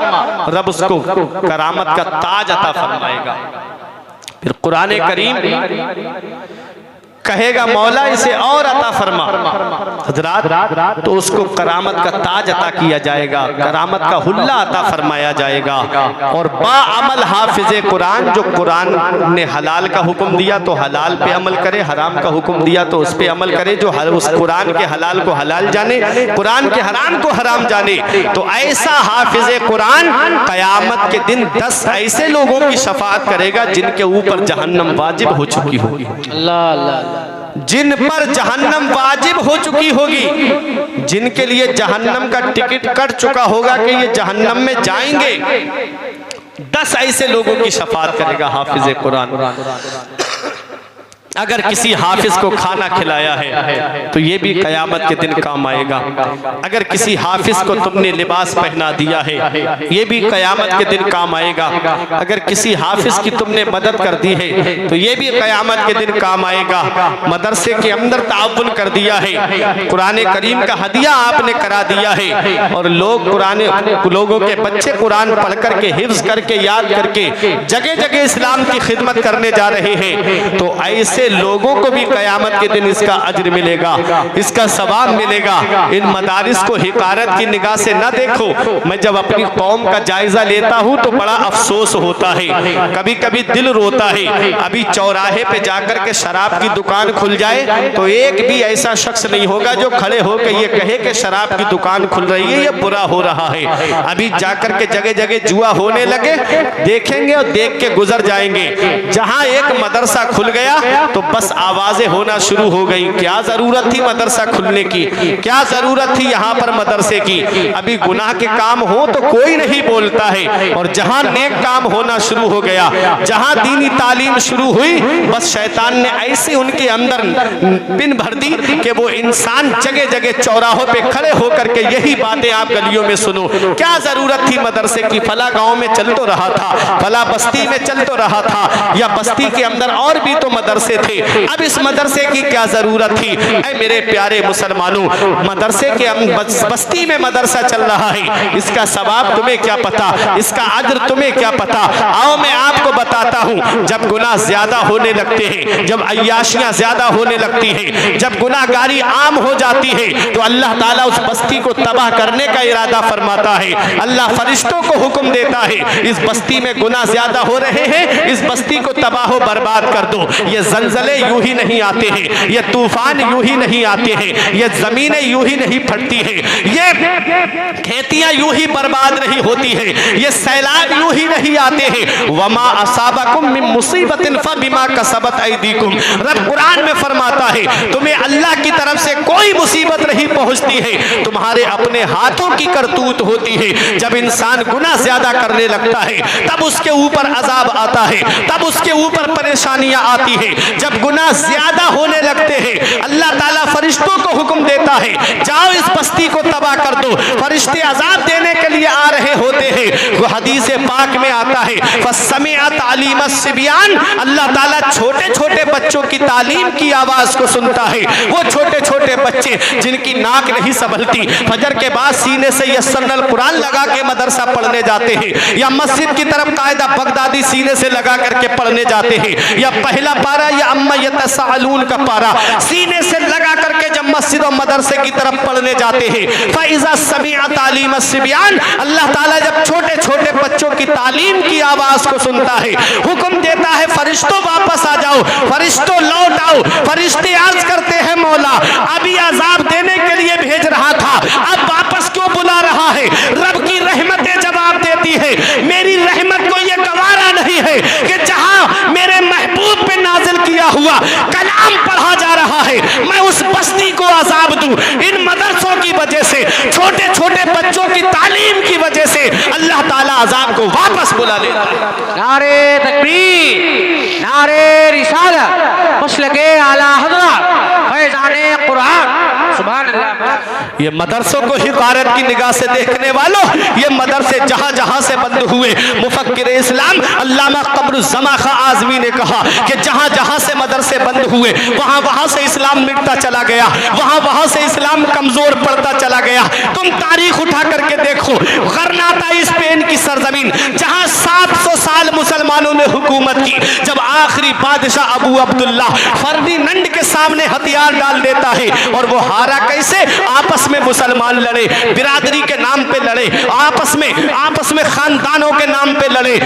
A: रब उसको करामत का ताज अता फरमाएगा। फिर कुरान करीम कहेगा मौला इसे और अता फरमा हजरात, तो उसको करामत का ताज अता किया जाएगा, करामत का हुल्ला अता फरमाया जाएगा। और बाअमल हाफिज कुरान, जो कुरान ने हलाल का हुक्म दिया तो हलाल पे अमल करे, हराम का हुक्म दिया तो उस पे अमल करे, जो उस कुरान के हलाल को हलाल जाने, कुरान के हराम को हराम जाने। तो ऐसा हाफिज कुरान क़यामत के दिन 10 ऐसे लोगों की शफाअत करेगा जिनके ऊपर जहन्नम वाजिब हो चुकी होगी।
B: अल्लाह अल्लाह,
A: जिन पर जहन्नम वाजिब हो चुकी होगी, जिनके लिए जहन्नम का टिकट कट चुका होगा कि ये जहन्नम में जाएंगे, 10 ऐसे लोगों की शफाअत करेगा हाफिज कुरान। अगर किसी हाफिज को खाना खिलाया है तो ये भी क़यामत के दिन काम आएगा। अगर किसी हाफिज को तुमने लिबास पहना दिया है ये भी क़यामत के दिन काम आएगा। अगर किसी हाफिज की तुमने मदद कर दी है तो ये भी क़यामत के दिन काम आएगा। मदरसे के अंदर ताउन कर दिया है, कुरान करीम का हदिया आपने करा दिया है और लोगों के बच्चे कुरान पढ़ करके हिफ्ज़ करके याद करके जगह जगह इस्लाम की खिदमत करने जा रहे हैं। तो ऐसे लोगों को भी क़यामत के दिन इसका अज्र मिलेगा, इसका सवाब मिलेगा। इन मदारिस को हिकारत की निगाह से न देखो। मैं जब अपनी कौम का जायजा लेता हूँ तो बड़ा अफसोस होता है, कभी कभी दिल रोता है। अभी चौराहे पे जाकर के शराब की दुकान खुल जाए तो एक भी ऐसा शख्स नहीं होगा जो खड़े होकर ये कहे कि शराब की दुकान खुल रही है, ये बुरा हो रहा है। अभी जाकर के जगह जगह जुआ होने लगे, देखेंगे और देख के गुजर जाएंगे। जहां एक मदरसा खुल गया तो बस आवाजें होना शुरू हो गई। क्या जरूरत थी मदरसा खुलने की, क्या जरूरत थी यहाँ पर मदरसे की। अभी गुनाह के काम हो तो कोई नहीं बोलता है, और जहां नेक काम होना शुरू हो गया, जहां दीनी तालीम शुरू हुई, बस शैतान ने ऐसे उनके अंदर पिन भर दी कि वो इंसान जगह जगह चौराहों पे खड़े होकर के यही बातें आप गलियों में सुनो। क्या जरूरत थी मदरसे की, फला गांव में चल तो रहा था, फला बस्ती में चल तो रहा था, या बस्ती के अंदर और भी तो मदरसे थे, अब इस मदरसे की क्या जरूरत थी। ऐ मेरे प्यारे मुसलमानों, मदरसे के बस्ती में मदरसा चल रहा है, इसका सवाब तुम्हें क्या पता, इसका अज्र तुम्हें क्या पता। आओ मैं आपको बताता हूँ, जब गुनाह ज्यादा होने लगते हैं, जब अय्याशियां ज्यादा होने लगती हैं, जब गुनाहगारी आम हो जाती है, तो अल्लाह ताला उस बस्ती को तबाह करने का इरादा फरमाता है। अल्लाह फरिश्तों को हुक्म देता है, इस बस्ती में गुनाह ज्यादा हो रहे हैं, इस बस्ती को तबाह बर्बाद कर दो। ये जलजले यूं ही नहीं आते हैं, ये तूफान यूं ही नहीं आते हैं, ये जमीनें यूं ही नहीं फटती हैं, ये खेतियां यूं ही बर्बाद नहीं होती हैं, ये सैलाब यूं ही नहीं आते हैं। वमा असाबकुम मिन मुसीबतिन फबिमा कसबत ऐदीकुम, रब कुरान में फरमाता है, तुम्हें अल्लाह की तरफ से कोई मुसीबत नहीं पहुंचती है, तुम्हारे अपने हाथों की करतूत होती है। जब इंसान गुनाह ज्यादा करने लगता है, तब उसके ऊपर अजाब आता है, तब उसके ऊपर परेशानियां आती है। जब गुनाह ज्यादा होने लगते हैं, अल्लाह ताला फरिश्तों को हुक्म देता है, जाओ इस बस्ती को तबाह कर दो। फरिश्ते अजाब देने के लिए आ रहे होते हैं। वो हदीस पाक में आता है, फसमिअत तालीम सिबियान, अल्लाह ताला छोटे छोटे बच्चों की तालीम की आवाज को सुनता है। वो छोटे छोटे बच्चे जिनकी नाक नहीं संभलती, फजर के बाद सीने से यस्सरनल कुरान लगा के मदरसा पढ़ने जाते हैं, या मस्जिद की तरफ कायदा बगदादी सीने से लगा करके पढ़ने जाते हैं, या पहला पारा या अम्मा यतसालून का पारा सीने से लगा करके जब मस्जिद और मदरसे की तरफ पढ़ने जाते हैं, फइज़ा समिअ तालीम सिबियान, अल्लाह ताला जब छोटे छोटे बच्चों की तालीम की आवाज को सुनता है, हुक्म देता है, फरिश्तों वापस आ जाओ, फरिश्तों लौट आओ। फरिश्ते अर्ज करते हैं, मौला अभी अजाब देने के लिए भेज रहा था, अब वापस क्यों बुला रहा है। रब की रहमतें जवाब देती है, मेरी रहमत को यह गवारा नहीं है कि जहां मेरे महबूब पे नाजिल किया हुआ कलाम पढ़ा जा रहा है, मैं उस बस्ती को अजाब दूं। इन मदरसों की वजह से, छोटे छोटे बच्चों की तालीम की वजह से अल्लाह ताला अजाब को वापस बुला लेता है।
B: नारे तकबीर, नारे रिसालत, मसलके आला हज़रत, फैज़ाने कुरान, सुभान अल्लाह।
A: ये मदरसों को हिकारत की निगाह से देखने वालों, ये मदरसे जहां जहां से बंद हुए, मुफक्किर इस्लाम अल्लामा क़मरुज़्ज़मा ख़ां आज़मी ने कहा कि जहां जहां से मदरसे बंद हुए, वहां वहां से इस्लाम मिटता चला गया, वहां वहां से इस्लाम कमजोर पड़ता चला गया। तुम तारीख उठा करके देखो, गरनाता स्पेन की सरजमीन, जहां 700 साल मुसलमानों ने हुकूमत की, जब आखिरी बादशाह अबू अब्दुल्ला फर्डिनंड के सामने हथियार डाल देता है, और वो हारा कैसे, आपस में मुसलमान लड़े, बिरादरी के नाम पे लड़े, आपस में खानदानों के नाम पे लड़े।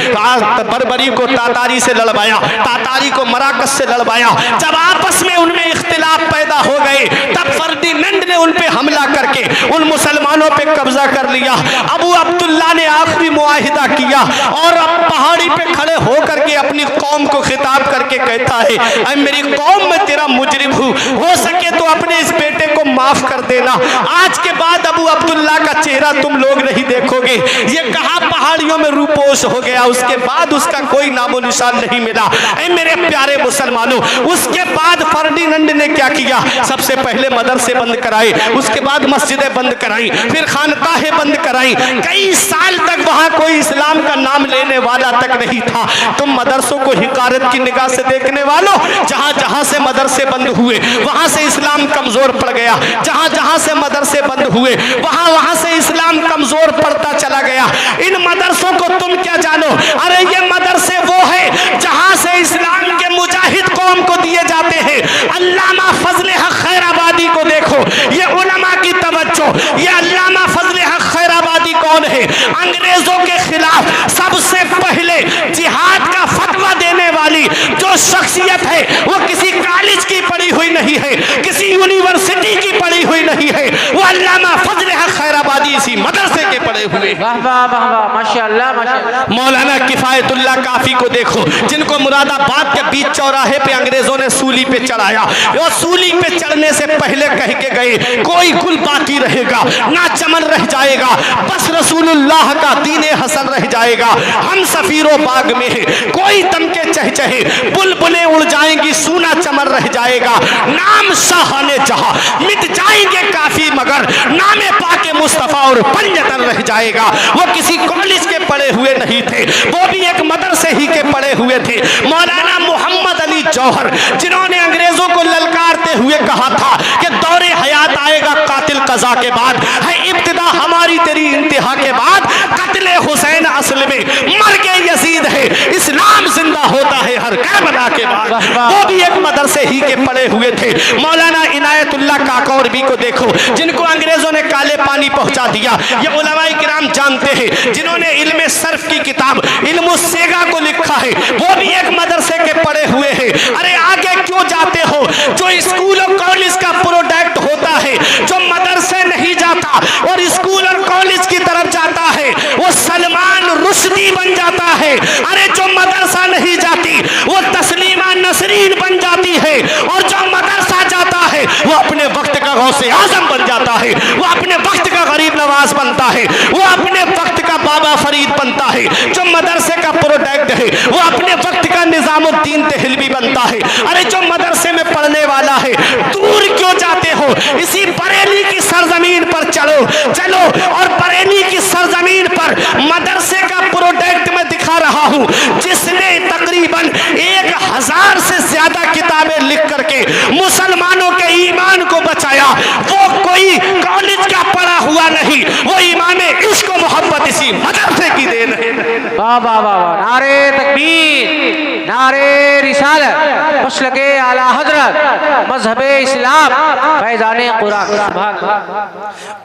A: बर्बरी को तातारी से लड़वाया, तातारी को मराकस से लड़वाया। जब आपस में उनमें इख्तिलाफ पैदा हो गए, तब फर्डिनंड ने उन पे हमला करके उन मुसलमानों पे कब्जा कर लिया। अबू अब्दुल्ला ने आखिरी मुआहिदा किया, और अब पहाड़ी पे खड़े होकर के अपनी कौम को खिताब करके कहता है, ऐ मेरी कौम, मैं तेरा मुजरिम हूँ, हो सके तो अपने इस बेटे को माफ कर देना। आज के बाद अबू अब्दुल्ला का चेहरा तुम लोग नहीं देखोगे। ये कहां पहाड़ियों में रूपोश हो गया, उसके बाद उसका कोई नामो निशान नहीं मिला। ऐ मेरे प्यारे मुसलमानों, उसके बाद फर्डिनंड ने क्या किया, सबसे पहले मदरसे बंद कराए, उसके बाद मस्जिदें बंद कराई, फिर खानकाहें बंद कराई। कई साल तक वहां कोई इस्लाम का नाम लेने वाला तक नहीं था। तुम मदरसों को हिकारत की निगाह से देखने वालों, जहां जहां से मदरसे बंद हुए, वहां से इस्लाम कमजोर पड़ गया। जहां जहां से मदरसे बंद हुए, वहां वहां से इस्लाम कमजोर पड़ता चला गया। इन मदरसों को तुम क्या जानो, अरे ये मदरसे वो है जहां से इस्लाम के मुजाहिद कौम को दिए जाते हैं। अल्लामा फजल हक खैराबादी को देखो, ये उलमा की तवज्जो, ये अल्लामा फजल हक खैराबादी कौन है, अंग्रेजों के खिलाफ सबसे पहले जिहाद का फतवा देने वाली जो शख्सियत है, वो किसी कॉलेज की पढ़ी हुई नहीं है, किसी यूनिवर्सिटी की पढ़ी हुई नहीं है, वो अल्लामा फजल हक खैराबादी इसी मदरसे के पढ़े हुए।
B: वाह वाह वाह वाह, माशाअल्लाह माशाअल्लाह।
A: मौलाना किफायतुल्लाह काफी को देखो, जिनको मुरादाबाद के बीच चौराहे पे अंग्रेजों ने सूली पे चढ़ाया। वो सूली पे चढ़ने से पहले कह के गए, कोई गुल बाकी रहेगा ना, चमन रह जाएगा, बस रसूलुल्लाह का दीने हसन रह जाएगा। हम सफीरों बाग में है, कोई दम के चहचहे, बुलबुलें उड़ जाएंगी, सूना चमन रह जाएगा। नाम शाहाने जहां मिट जाएंगे काफी, मगर नामे पाके मुस्तफा और पंजतन रह जाएगा। वो किसी कॉलेज के पढ़े हुए नहीं थे, वो भी एक मदरसे ही के पढ़े हुए थे। मौलाना मोहम्मद अली जौहर, जिन्होंने अंग्रेजों को ललकारते हुए कहा था कि दौरे हयात आएगा कातिल कज़ा के बाद, है इब्तिदा हमारी तेरी इंतहा के बाद, कत्ले हुसैन असल में मर के यजीद है, इस्लाम जिंदा होता है हर करबला के बाद। वो भी एक मदरसे ही के पढ़े हुए थे। मौलाना इनायतुल्लाह काकौरबी को देखो, जिनको अंग्रेजों ने काले पानी पहुंचा दिया। ये उलमाए किराम जानते हैं, जिन्होंने इल्मे सर्फ की किताब इल्मु सेगा को लिखा है, वो भी एक मदरसे के पढ़े हुए हैं। अरे आगे क्यों जाते हो? जो स्कूल और कॉलेज का प्रोडक्ट होता है, जो मदरसे नहीं जाता और स्कूल और कॉलेज की तरफ जाता है, वो सलमान रुश्दी बन जाता है। अरे जो मदरसा नहीं जाती वो तस्लीमा नसरीन बन जाती है, और जो मदरसा जाता है वो अपने वक्त का गौसे आजम बन जाता है, वो अपने वक्त का गरीब नवाज बनता है, वो अपने वक्त का बाबा फरीद बनता है। जो मदरसे का प्रोडक्ट है वो अपने वक्त का निजामुद्दीन तहलवी बनता है। अरे जो मदरसे में पढ़ने वाला है, दूर क्यों जाते हो? इसी बरेली की सरजमीन पर चलो और बरेली की सरजमीन पर मदरसे का प्रोडक्ट मैं दिखा रहा हूं, जिसने तकरीबन 1000 से ज्यादा किताबें लिख करके मुसलमानों के ईमान को बचाया। वो कोई कॉलेज का पढ़ा हुआ नहीं, वो इमामे इश्क व मोहब्बत इसी मदरसे की देन है।
B: वाह वाह वाह वाह, नारे तकबीर, नारे रिसालत, मसलके आला हजरत, मजहबे इस्लाम, फैजाने कुरान।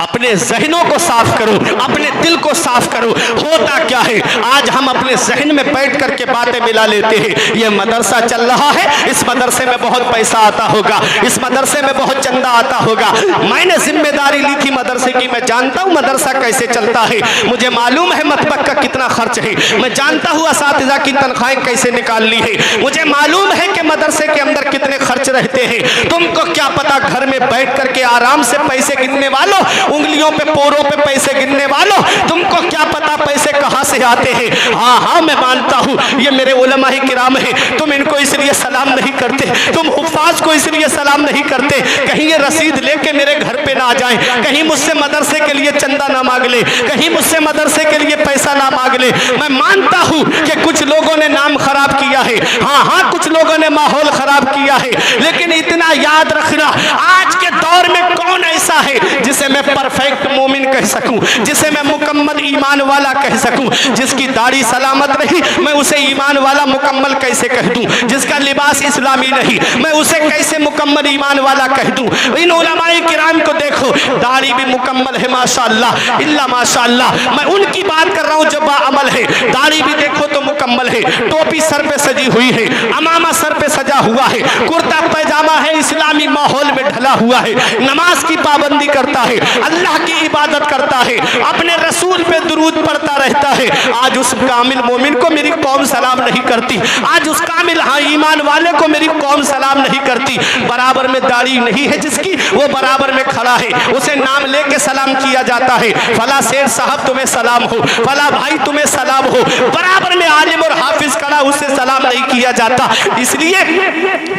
A: अपने जहनों को साफ करो, अपने दिल को साफ करो। होता क्या है, आज हम अपने जहन में बैठ करके बातें मिला लेते हैं। ये मदरसा चल रहा है, इस मदरसे में बहुत पैसा आता होगा, इस मदरसे में बहुत चंदा आता होगा। मैंने जिम्मेदारी ली थी मदरसे की, मैं जानता हूँ मदरसा कैसे चलता है, मुझे मालूम है मतबक का कितना खर्च है, मैं जानता हूँ असातिज़ा की तनख्वाहें कैसे निकाल ली है, मुझे मालूम है कि मदरसे के अंदर कितने खर्च रहते हैं। तुमको क्या पता, घर में बैठ करके आराम से पैसे गिनने वालों, उंगलियों पे पोरों पे पैसे गिनने वालों, तुमको क्या पता पैसे कहाँ से आते हैं। हाँ हाँ मैं मानता हूँ ये मेरे उलमाए किराम है, तुम इनको इसलिए सलाम नहीं करते, तुम हुफ्फाज को इसलिए सलाम नहीं करते, कहीं ये रसीद लेके मेरे घर पे ना आ जाए, कहीं मुझसे मदरसे के लिए चंदा ना मांग ले, कहीं मुझसे मदरसे के लिए पैसा ना मांग ले। मैं मानता हूँ कि कुछ लोगों ने नाम खराब किया है, हाँ हाँ कुछ लोगों ने माहौल खराब किया है, लेकिन इतना याद रखना, आज के दौर में कौन ऐसा है जिसे मैं परफेक्ट मोमिन कह सकूं, जिसे मैं मुकम्मल ईमान वाला कह सकूं। जिसकी दाढ़ी सलामत नहीं मैं उसे ईमान वाला मुकम्मल कैसे कह दूं, जिसका लिबास इस्लामी नहीं मैं उसे कैसे मुकम्मल ईमान वाला कह दूं। इन उलमाए किराम को देखो, दाढ़ी भी मुकम्मल है माशाअल्लाह, इल्ला माशाअल्लाह। मैं उनकी बात कर रहा हूं जो बाअमल है, दाढ़ी भी देखो तो मुकम्मल है, टोपी सर पे सजी हुई है, अमामा सर पे सजा हुआ है, कुर्ता पैजामा है, इस्लामी माहौल में ढला हुआ है, नमाज की पाबंदी करता है, अल्लाह की इबादत करता है, अपने रसूल पे दुरूद पढ़ता रहता है। आज उस कामिल मोमिन को मेरी कौम सलाम नहीं करती, आज उस कामिल हाँ ईमान वाले को मेरी कौम सलाम नहीं करती। बराबर में दाढ़ी नहीं है जिसकी, वो बराबर में खड़ा है, उसे नाम लेके सलाम किया जाता है, फला शेर साहब तुम्हें सलाम हो, फला भाई तुम्हें सलाम हो। बराबर में आलिम और हाफिज खड़ा, उससे सलाम नहीं किया जाता, इसलिए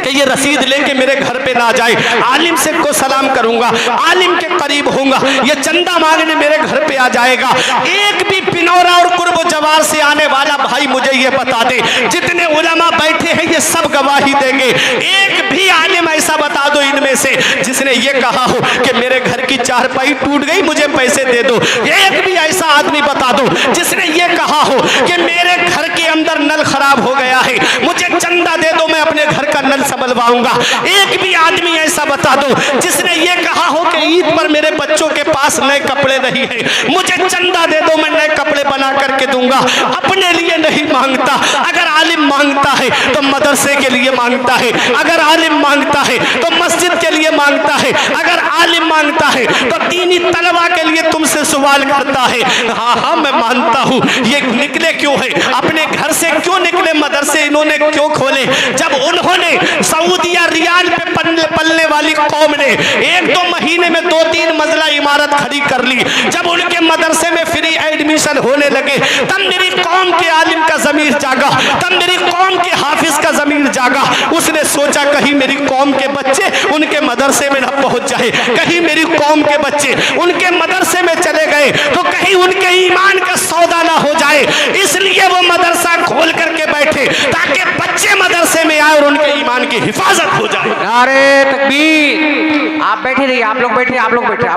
A: कि ये रसीद लेके मेरे घर पे ना जाए। आलिम से को सलाम करूंगा, आलिम के करीब होऊंगा, ये चंदा मांगने मेरे घर पे आ जाएगा। एक भी पिनौरा और कुर्ब जवार से आने वाला भाई मुझे ये बता दे, जितने उलमा बैठे हैं ये सब गवाही देंगे, एक भी आलिम ऐसा बता दो इनमें से जिसने ये कहा हो कि मेरे घर की चारपाई टूट गई मुझे पैसे दे दो। एक भी ऐसा आदमी बता दो जिसने ये कहा हो कि मेरे घर के अंदर नल खराब हो गया है, मुझे चंदा दे दो मैं अपने घर का नल संभलवाऊंगा। एक भी आदमी ऐसा बता दो जिसने ये कहा हो कि ईद पर मेरे बच्चों के पास नए कपड़े नहीं है, मुझे चंदा परिंदा दे दो, मैं नए कपड़े बना करके दूंगा। अपने लिए नहीं मांगता। अगर आलिम मांगता है तो मदरसे के लिए मांगता है, अगर आलिम मांगता है तो मस्जिद के लिए मांगता है, अगर आलिम मांगता है तो दीनी तलबा के लिए तुमसे सवाल करता है। हाँ हाँ मैं मानता हूँ। ये निकले क्यों है, अपने घर से क्यों निकले, मदरसे इन्होंने क्यों खोले? जब उन्होंने सऊदिया रियाल पे पलने वाली कौम ने 1-2 महीने में 2-3 मंजिला इमारत खड़ी कर ली, जब उनके मदरसे में फ्री एडमिशन होने लगे, तब मेरी कौम के आलिम का ज़मीर जागा, तब मेरी कौम के हाफिज का ज़मीर जागा। उसने सोचा कहीं मेरी कौम के बच्चे उनके मदरसे में न पहुंच जाए, कहीं मेरी कौम के बच्चे उनके मदरसे में चले गए तो कहीं उनके ईमान का सौदा ना हो जाए। इसलिए वो मदरसा खोल करके बैठे ताकि बच्चे मदरसे में आए और उनके ईमान की हिफाजत हो जाए।
B: नारे तकबीर। आप बैठे रहिए, आप लोग बैठिए, आप लोग बैठे,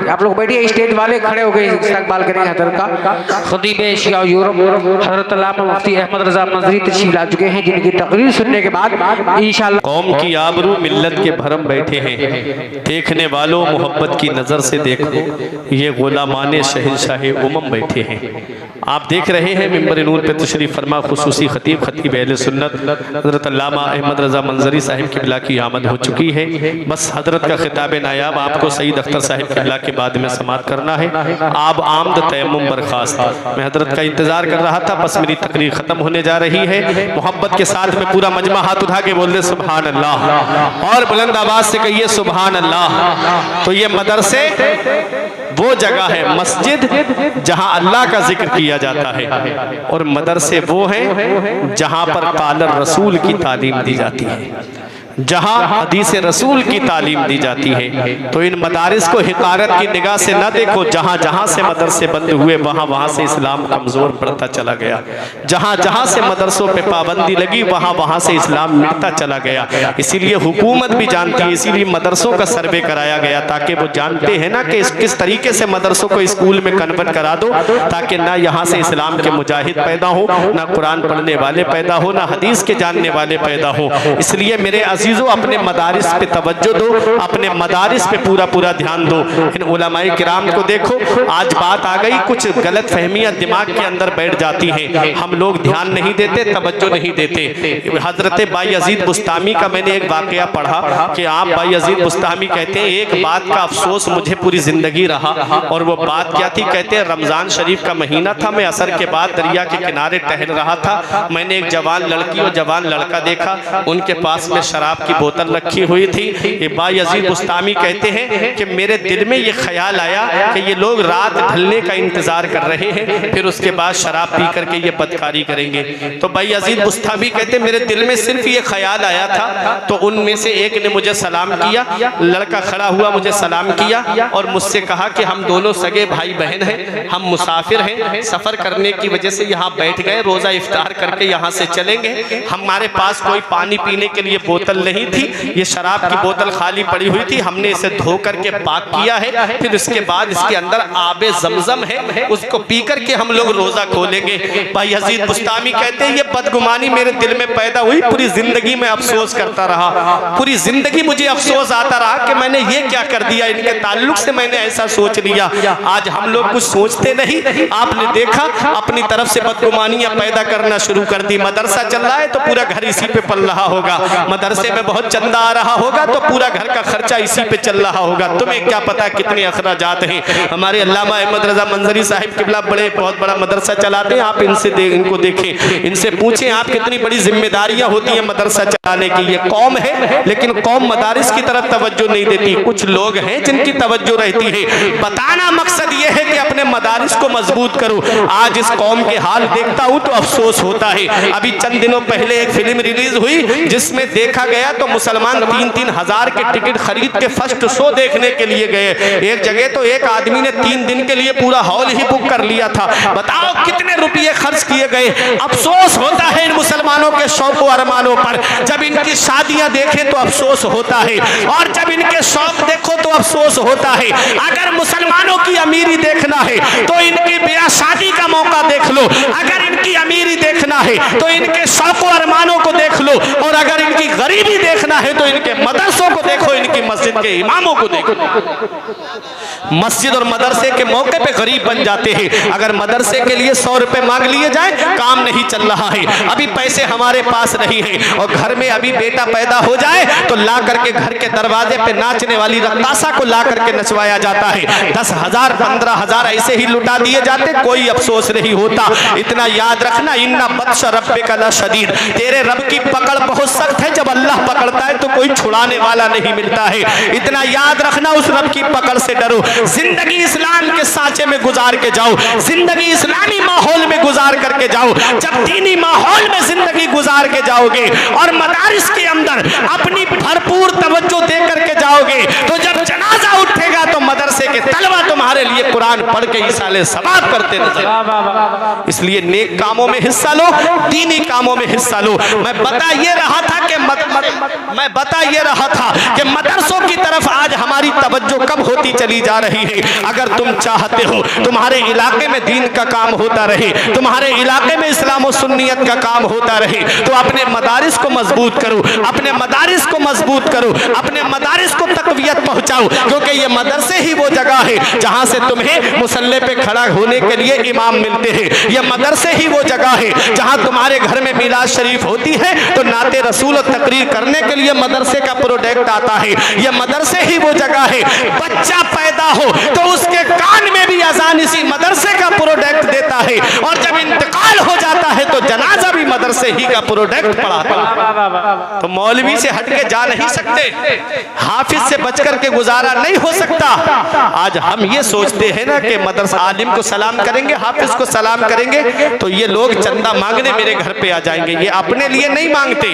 B: आप लोग बैठिए। स्टेज वाले खड़े हो गए, इस्तकबाल करेंगे हज़रत का। खतीब एशिया और यूरोप हज़रत अल्लामा मुफ्ती अहमद रज़ा मंजरी तशरीफ ला चुके हैं, जिनकी तकरीर सुनने के बाद इंशाअल्लाह
A: कौम की आबरू मिल्लत के भरम बैठे हैं। देखने वालों मोहब्बत की नज़र से देखो, ये गुलामाने शहंशाह उमम बैठे हैं। आप देख रहे हैं मिंबर नूर पे तशरीफ फरमा खुसूसी खतीब अहले सुन्नत हज़रत अल्लामा अहमद रज़ा मंजरी साहिब क़िबला की आमद हो चुकी है। बस हज़रत का खिताब नायाब आपको सईद अख्तर साहिब क़िबला के बाद में समात करना है। आप आमद तयम्मुम बर्खास्त। मैं हज़रत का इंतज़ार कर रहा था, बस मेरी तकरीर ख़त्म होने जा रही है। मोहब्बत के साथ में पूरा मजमा हाथ उठा के बोल दे सुभान अल्लाह, और बुलंद आवाज़ से कहिए सुभान अल्लाह। तो ये मदरसे वो जगह है, मस्जिद जहां अल्लाह का जिक्र किया जाता है, और मदरसे वो हैं जहां पर कालर रसूल की तालीम दी जाती है, जहां हदीस रसूल की तालीम दी जाती है। तो इन मदारिस को हिकारत की निगाह से न देखो। जहां जहां से मदरसे बंद हुए वहां वहां से इस्लाम कमज़ोर पड़ता चला गया, जहां जहां से मदरसों पे पाबंदी लगी वहां वहां से इस्लाम मिटता चला गया। इसीलिए हुकूमत भी जानती है, इसीलिए मदरसों का सर्वे कराया गया, ताकि वो जानते हैं ना कि किस तरीके से मदरसों को स्कूल में कन्वर्ट करा दो, ताकि ना यहाँ से इस्लाम के मुजाहिद पैदा हो, ना कुरान पढ़ने वाले पैदा हो, ना हदीस के जानने वाले पैदा हो। इसलिए मेरे अजीजों, अपने मदारिस पे तवज्जो दो, अपने मदारिस पे पूरा पूरा ध्यान दो। इन उलमाए किराम को देखो, आज बात आ गई, कुछ गलत फहमियां दिमाग के अंदर बैठ जाती हैं, हम लोग ध्यान नहीं देते, तवज्जो नहीं देते। हजरत बाई यजीद बुस्तामी का मैंने एक वाकया पढ़ा कि आप बाई यजीद बुस्तामी कहते हैं एक बात का अफसोस मुझे पूरी जिंदगी रहा, और वो बात क्या थी? कहते हैं रमजान शरीफ का महीना था, मैं असर के बाद दरिया के किनारे टहल रहा था, मैंने एक जवान लड़की और जवान लड़का देखा, उनके पास में शराब की बोतल रखी हुई थी। ये बाई यजीद बुस्तामी कहते हैं कि मेरे दिल में ये ख्याल आया कि ये लोग रात ढलने का इंतजार कर रहे हैं, फिर उसके बाद शराब पी करके ये बदकारी करेंगे। तो बाई यजीद बुस्तामी कहते मेरे दिल में सिर्फ ये ख्याल आया था, तो उनमें से एक ने मुझे सलाम किया, लड़का खड़ा हुआ मुझे सलाम किया और मुझसे कहा कि हम दोनों सगे भाई बहन हैं, हम मुसाफिर हैं, सफर करने की वजह से यहाँ बैठ गए, रोजा इफ्तार करके यहाँ से चलेंगे, हमारे पास कोई पानी पीने के लिए बोतल नहीं थी, ये शराब की बोतल खाली पड़ी हुई थी, हमने इसे धो करके पाक किया है, फिर उसके बाद इसके अंदर आबे जमजम है, उसको पी करके हम लोग रोजा खोलेंगे। भाई यजीद बुस्तामी कहते हैं ये बदगुमानी मेरे दिल में पैदा हुई, पूरी जिंदगी में अफसोस करता रहा, पूरी जिंदगी मुझे अफसोस आता रहा कि मैंने ये क्या कर दिया, इनके ताल्लुक से मैंने ऐसा सोच लिया। आज हम लोग कुछ सोचते नहीं, आपने देखा अपनी तरफ से बदगुमानियां पैदा करना शुरू कर दी। मदरसा चल रहा है तो पूरा घर इसी पे पल रहा होगा, मदरसे में बहुत चंदा आ रहा होगा तो पूरा घर का खर्चा इसी पे चल रहा होगा। तुम्हें क्या पता कितने अखराजात हैं। हमारे अल्लामा अहमद रजा मंजरी साहिब क़िबला बड़े बहुत बड़ा मदरसा चलाते हैं, आप इनको देखें, इनसे पूछें आप कितनी बड़ी जिम्मेदारियां होती हैं मदरसा चलाने की। ये कौम है लेकिन कौम मदारिस की तरफ तवज्जो नहीं देती, कुछ लोग हैं जिनकी तवज्जो रहती है। बताना मकसद ये है कि अपने मदारिस को मजबूत करो। आज इस कौम के हाल देखता हूँ तो अफसोस होता है। अभी चंद दिनों पहले एक फिल्म रिलीज हुई जिसमें देखा गया तो मुसलमान 3-3 हजार के टिकट खरीद के फर्स्ट शो देखने के लिए गए। एक जगह तो एक आदमी ने 3 दिन के लिए पूरा हॉल ही बुक कर लिया था। बताओ कितने रुपये खर्च किए गए। अफसोस होता है इन मुसलमानों के शौक व अरमानों पर। जब इनकी शादियां देखें तो अफसोस होता है, और जब इनके शौक देखो तो अफसोस होता है। अगर मुसलमानों की अमीरी देखना है तो इनकी ब्याह शादी का मौका देख लो, अगर इनकी अमीरी देखना देखना है तो इनके शौक़ अरमानों को देख लो, और अगर इनकी गरीबी देखना है तो इनके मदरसों को देखो, इनकी मस्जिद के इमामों को देखो। मस्जिद और मदरसे के मौके पे गरीब बन जाते हैं। अगर मदरसे के लिए 100 रुपए मांग लिए जाए, काम नहीं चल रहा है, अभी पैसे हमारे पास नहीं है, और घर में अभी बेटा पैदा हो जाए तो ला करके घर के दरवाजे पे नाचने वाली रक्तासा को ला करके नचवाया जाता है। 10,000 15,000 ऐसे ही लुटा दिए जाते, कोई अफसोस नहीं होता। इतना याद रखना, इन्ना बत्श रब्बिका लशदीद, तेरे रब की पकड़ बहुत सख्त है। जब अल्लाह पकड़ता है तो कोई छुड़ाने वाला नहीं मिलता है। इतना याद रखना, उस रब की पकड़ से डरो। जिंदगी इस्लाम के सांचे में गुजार के जाओ, जिंदगी इस्लामी माहौल में गुजार करके जाओ। जब दीनी माहौल में जिंदगी गुजार के जाओगे और मदारिस के अंदर अपनी भरपूर तवज्जो दे करके जाओगे, तो जब जनाजा उठेगा तो मदरसे के तलबा तुम्हारे लिए कुरान पढ़ के इसाले सवाब करते नजर। इसलिए नेक कामों में हिस्सा लो, दीनी कामों में हिस्सा लो। मैं बता ये रहा था कि मदरसों की तरफ आज हमारी तवज्जो कब होती चली जा रही है। अगर तुम चाहते हो तुम्हारे इलाके में दीन का काम होता रहे, तुम्हारे इलाके में इस्लाम और सुन्नियत का काम होता रहे, तो अपने मदारिस को मजबूत करो, अपने मदारिस को मजबूत करो, अपने मदारिस को तकवीयत पहुंचाओ, क्योंकि ये मदरसे ही वो जगह है जहां से तुम्हें मुसल्ले पे खड़ा होने के लिए इमाम मिलते हैं। ये मदरसे ही वो जगह है जहां तुम्हारे घर में मिलाद शरीफ होती है तो नाते रसूल और तकरीर करने के लिए मदरसे का प्रोडक्ट आता है। ये मदरसे ही वो जगह है, बच्चा पैदा हो तो उसके कान में भी अजान इसी मदरसे का प्रोडक्ट देता है, और जब इंतकाल हो जाता है तो जनाजा भी मदरसे ही का प्रोडक्ट पढ़ाता है। तो मौलवी से हटके जा नहीं सकते, हाफिज से बच करके गुजारा नहीं हो सकता। आज हम ये सोचते हैं ना कि मदरसा आलिम को सलाम करेंगे, हाफिज को सलाम करेंगे तो ये लोग चंदा मांगने मेरे घर पे आ जाएंगे। ये अपने लिए नहीं मांगते,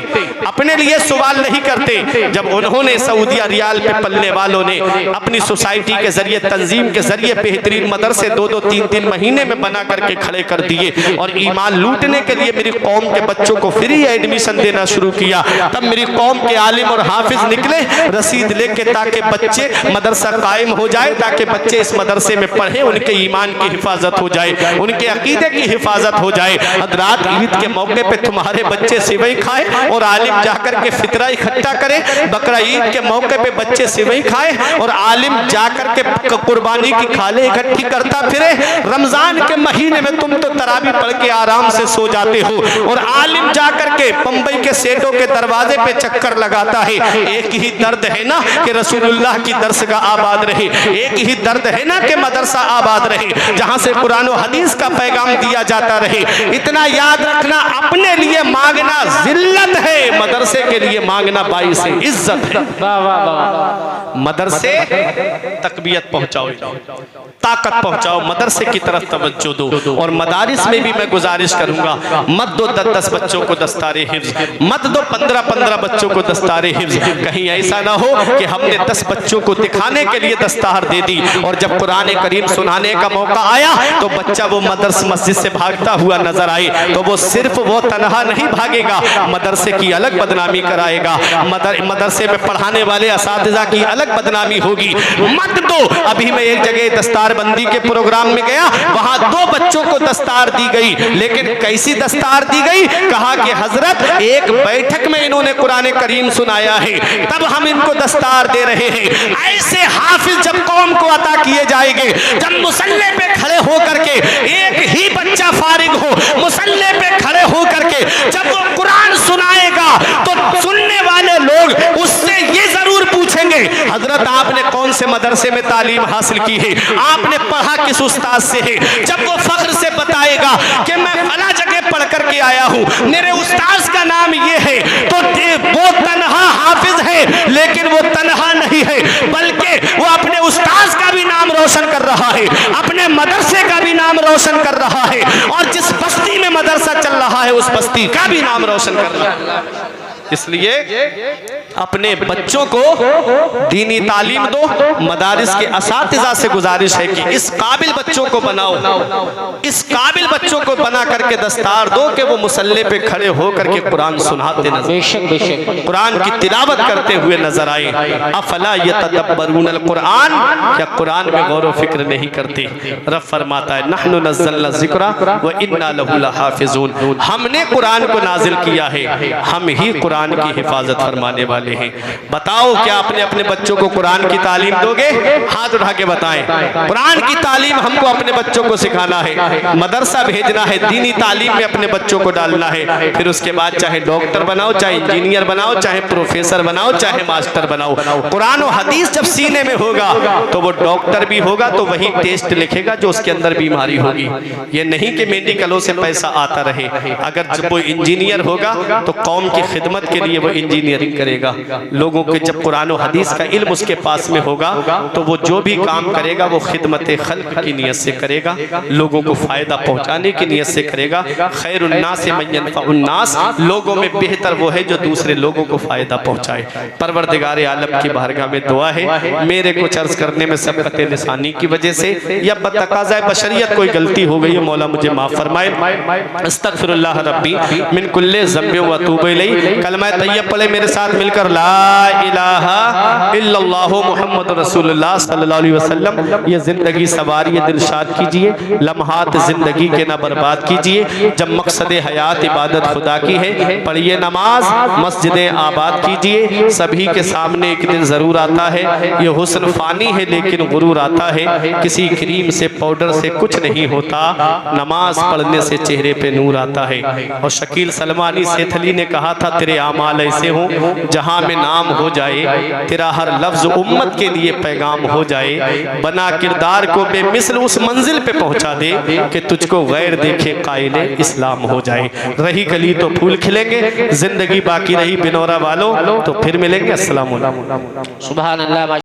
A: अपने लिए सवाल नहीं करते। जब उन्होंने सऊदिया रियाल पे पलने वालों ने अपनी सोसाइटी के जरिए, तंजीम के जरिए बेहतरीन मदरसे 2-2 3-3 महीने में बना करके खड़े कर दिए और ईमान लूटने के लिए मेरी कौम के बच्चों को फ्री एडमिशन देना शुरू किया, तब मेरी कौम के आलिम और हाफिज निकले रसीद लेके, ताकि बच्चे मदरसा कायम हो जाए, ताकि बच्चे इस मदरसे में पढ़े, उनके ईमान की हिफाजत हो जाए, उनके अकीदे की हिफाजत हो जाए। हज़रात, ईद के मौके पे तुम्हारे बच्चे सेवई खाए और आलिम जाकर के फितरा इकट्ठा करे, बकरा ईद के मौके पे बच्चे सेवई खाए और आलिम जाकर के कुर्बानी की खाले इकट्ठी करता फिरे। रमजान के महीने में तुम तो तरावी पढ़ के आराम से सो जाते हो और आलिम जाकर के बंबई के सेठों के दरवाजे पे चक्कर लगाता है। एक ही दर्द है ना कि रसूलुल्लाह की दरसगाह आबाद रहे, एक ही दर्द है ना कि मदरसा आबाद रहे जहां से कुरान और हदीस का पैगाम दिया जाता रहे। इतना याद रखना, अपने लिए मांगना जिल्लत है, मदरसे के लिए मांगना बाइस इज्जत है। मदरसे तकबीयत पहुंचाओ, ताकत पहुंचाओ, मदरसे की तरफ तवज्जो दो। और मदारिस में भी मैं गुजारिश करूंगा, मत दो 10-10 बच्चों को दस्तारे हिफ्ज, मत दो 15-15 बच्चों को दस्तारे हिफ्ज। कहीं ऐसा ना हो कि हमने 10 बच्चों को दिखाने के लिए दस्तार दे दी और जब कुरान करीम सुनाने का मौका आया तो बच्चा वो मदरस मस्जिद से भागता हुआ नजर आए, तो वो सिर्फ वो तनहा नहीं भागेगा, मदरसे की अलग बदनामी कराएगा, मदरसे में पढ़ाने वाले असातिज़ा की अलग बदनामी होगी। मत दो। अभी मैं एक जगह दस्तार बंदी के प्रोग्राम में गया, वहां 2 बच्चों को दस्तार दी गई, लेकिन कैसी दस्तार दी गई? कहा कि हजरत एक बैठक में इन्होंने कुरान करीम सुनाया है, तब हम इनको दस्तार दे रहे हैं। ऐसे हाफिज जब कौम को अता किए जाएंगे, जब मुसल्ले पे खड़े होकर के एक ही बच्चा फारिग हो, मुसल्ले पे खड़े होकर के जब वो कुरान सुनाएगा तो सुनने वाले लोग उससे ये जरूर पूछेंगे, हजरत आपने कौन से मदरसे में तालीम हासिल की है, आपने पढ़ा किस उस्ताद से है। जब वो फख्र से बताएगा कि मैं फला जगह पढ़ करके आया हूँ, मेरे उस्ताद का नाम ये है, तो वो तनहा हाफिज है, लेकिन वो तनहा नहीं है, बल्कि वो अपने उस्ताद का भी नाम रोशन कर रहा है, अपने मदरसे का भी नाम रोशन कर रहा है, और जिस बस्ती में मदरसा चल रहा है उस बस्ती का भी नाम रोशन कर रहा है। इसलिए अपने बच्चों को दीनी तालीम दो। मदारिस के असातिज़ा से गुजारिश है कि इस काबिल बच्चों को बनाओ, इस काबिल बच्चों को बना करके दस्तार दो कि वो मुसल्ले पे खड़े होकर के कुरान सुनाते नजर,
B: बेशक बेशक
A: कुरान की तिलावत करते हुए नजर आए। अफला यतदब्बरून कुरान, क्या कुरान में गौर व फिक्र नहीं करते? रब फरमाता है नहनु नज़्ज़लना ज़िक्रा व इन्ना लहु लहाफ़िज़ून, हमने कुरान को नाजिल किया है, हम ही कुरान की हिफाजत फरमाने वाले हैं। बताओ क्या अपने अपने बच्चों को कुरान की तालीम दोगे? हाथ उठा के बताएं। कुरान की तालीम हमको अपने बच्चों को सिखाना है, मदरसा भेजना है, दीनी तालीम में अपने बच्चों को डालना है। फिर उसके बाद चाहे डॉक्टर बनाओ, चाहे इंजीनियर बनाओ, चाहे प्रोफेसर बनाओ, चाहे मास्टर बनाओ, कुरान और हदीस जब सीने में होगा तो वो डॉक्टर भी होगा तो वही टेस्ट लिखेगा जो उसके अंदर बीमारी होगी। ये नहीं कि मेडिकलों से पैसा आता रहे। अगर जब वो इंजीनियर होगा तो कौम की खिदमत के लिए वो इंजीनियरिंग करेगा। लोगों के जब कुरान और हदीस का इल्म उसके पास में होगा तो वो जो भी काम करेगा वो खिदमत खल्क की नीयत से करेगा, लोगों को फायदा पहुंचाने की नीयत से करेगा। खैरुन्नास मन यनफ़उन्नास, लोगों में बेहतर वो है जो दूसरे लोगों को फायदा पहुंचाए। परवरदिगार आलम की बारगाह में दुआ है, मेरे को अर्ज करने में सबकत लिसानी की वजह से या बतकाज़ाए बशरियत कोई गलती हो गई है, मौला मुझे माफ फरमाए। अस्तगफिरुल्लाह रब्बी मिन कुल्ले ज़म्बि व अतूबु इलैहि। कलमा तय्यब पढ़े मेरे साथ मिलकर, ला इलाहा इल्लल्लाहु मुहम्मदुर रसूलुल्लाह सल्लल्लाहु अलैहि वसल्लम। ये जिंदगी सवारी दिलशाद कीजिए, लम्हात जिंदगी के ना बर्बाद कीजिए। जब मकसद हयात इबादत खुदा की है, पढ़िए नमाज, मस्जिदें आबाद कीजिए। सभी के सामने एक दिन जरूर आता है, ये हुस्न फानी है लेकिन गुरूर आता है। किसी क्रीम से पाउडर से कुछ नहीं होता, नमाज पढ़ने से चेहरे पे नूर आता है। और शकील सलमानी सेथली ने कहा था, तेरे आमाल ऐसे हों जहां में नाम हो जाए, तेरा हर लफ्ज उम्मत के लिए पैगाम हो जाए। बना किरदार को बेमिसल उस मंजिल पे पहुंचा दे कि तुझको गैर देखे कायले इस्लाम हो जाए। रही कली तो फूल खिलेंगे, जिंदगी बाकी रही बिनौरा वालों, तो फिर मिलेंगे। अस्सलाम वालेकुम।
B: सुभान अल्लाह।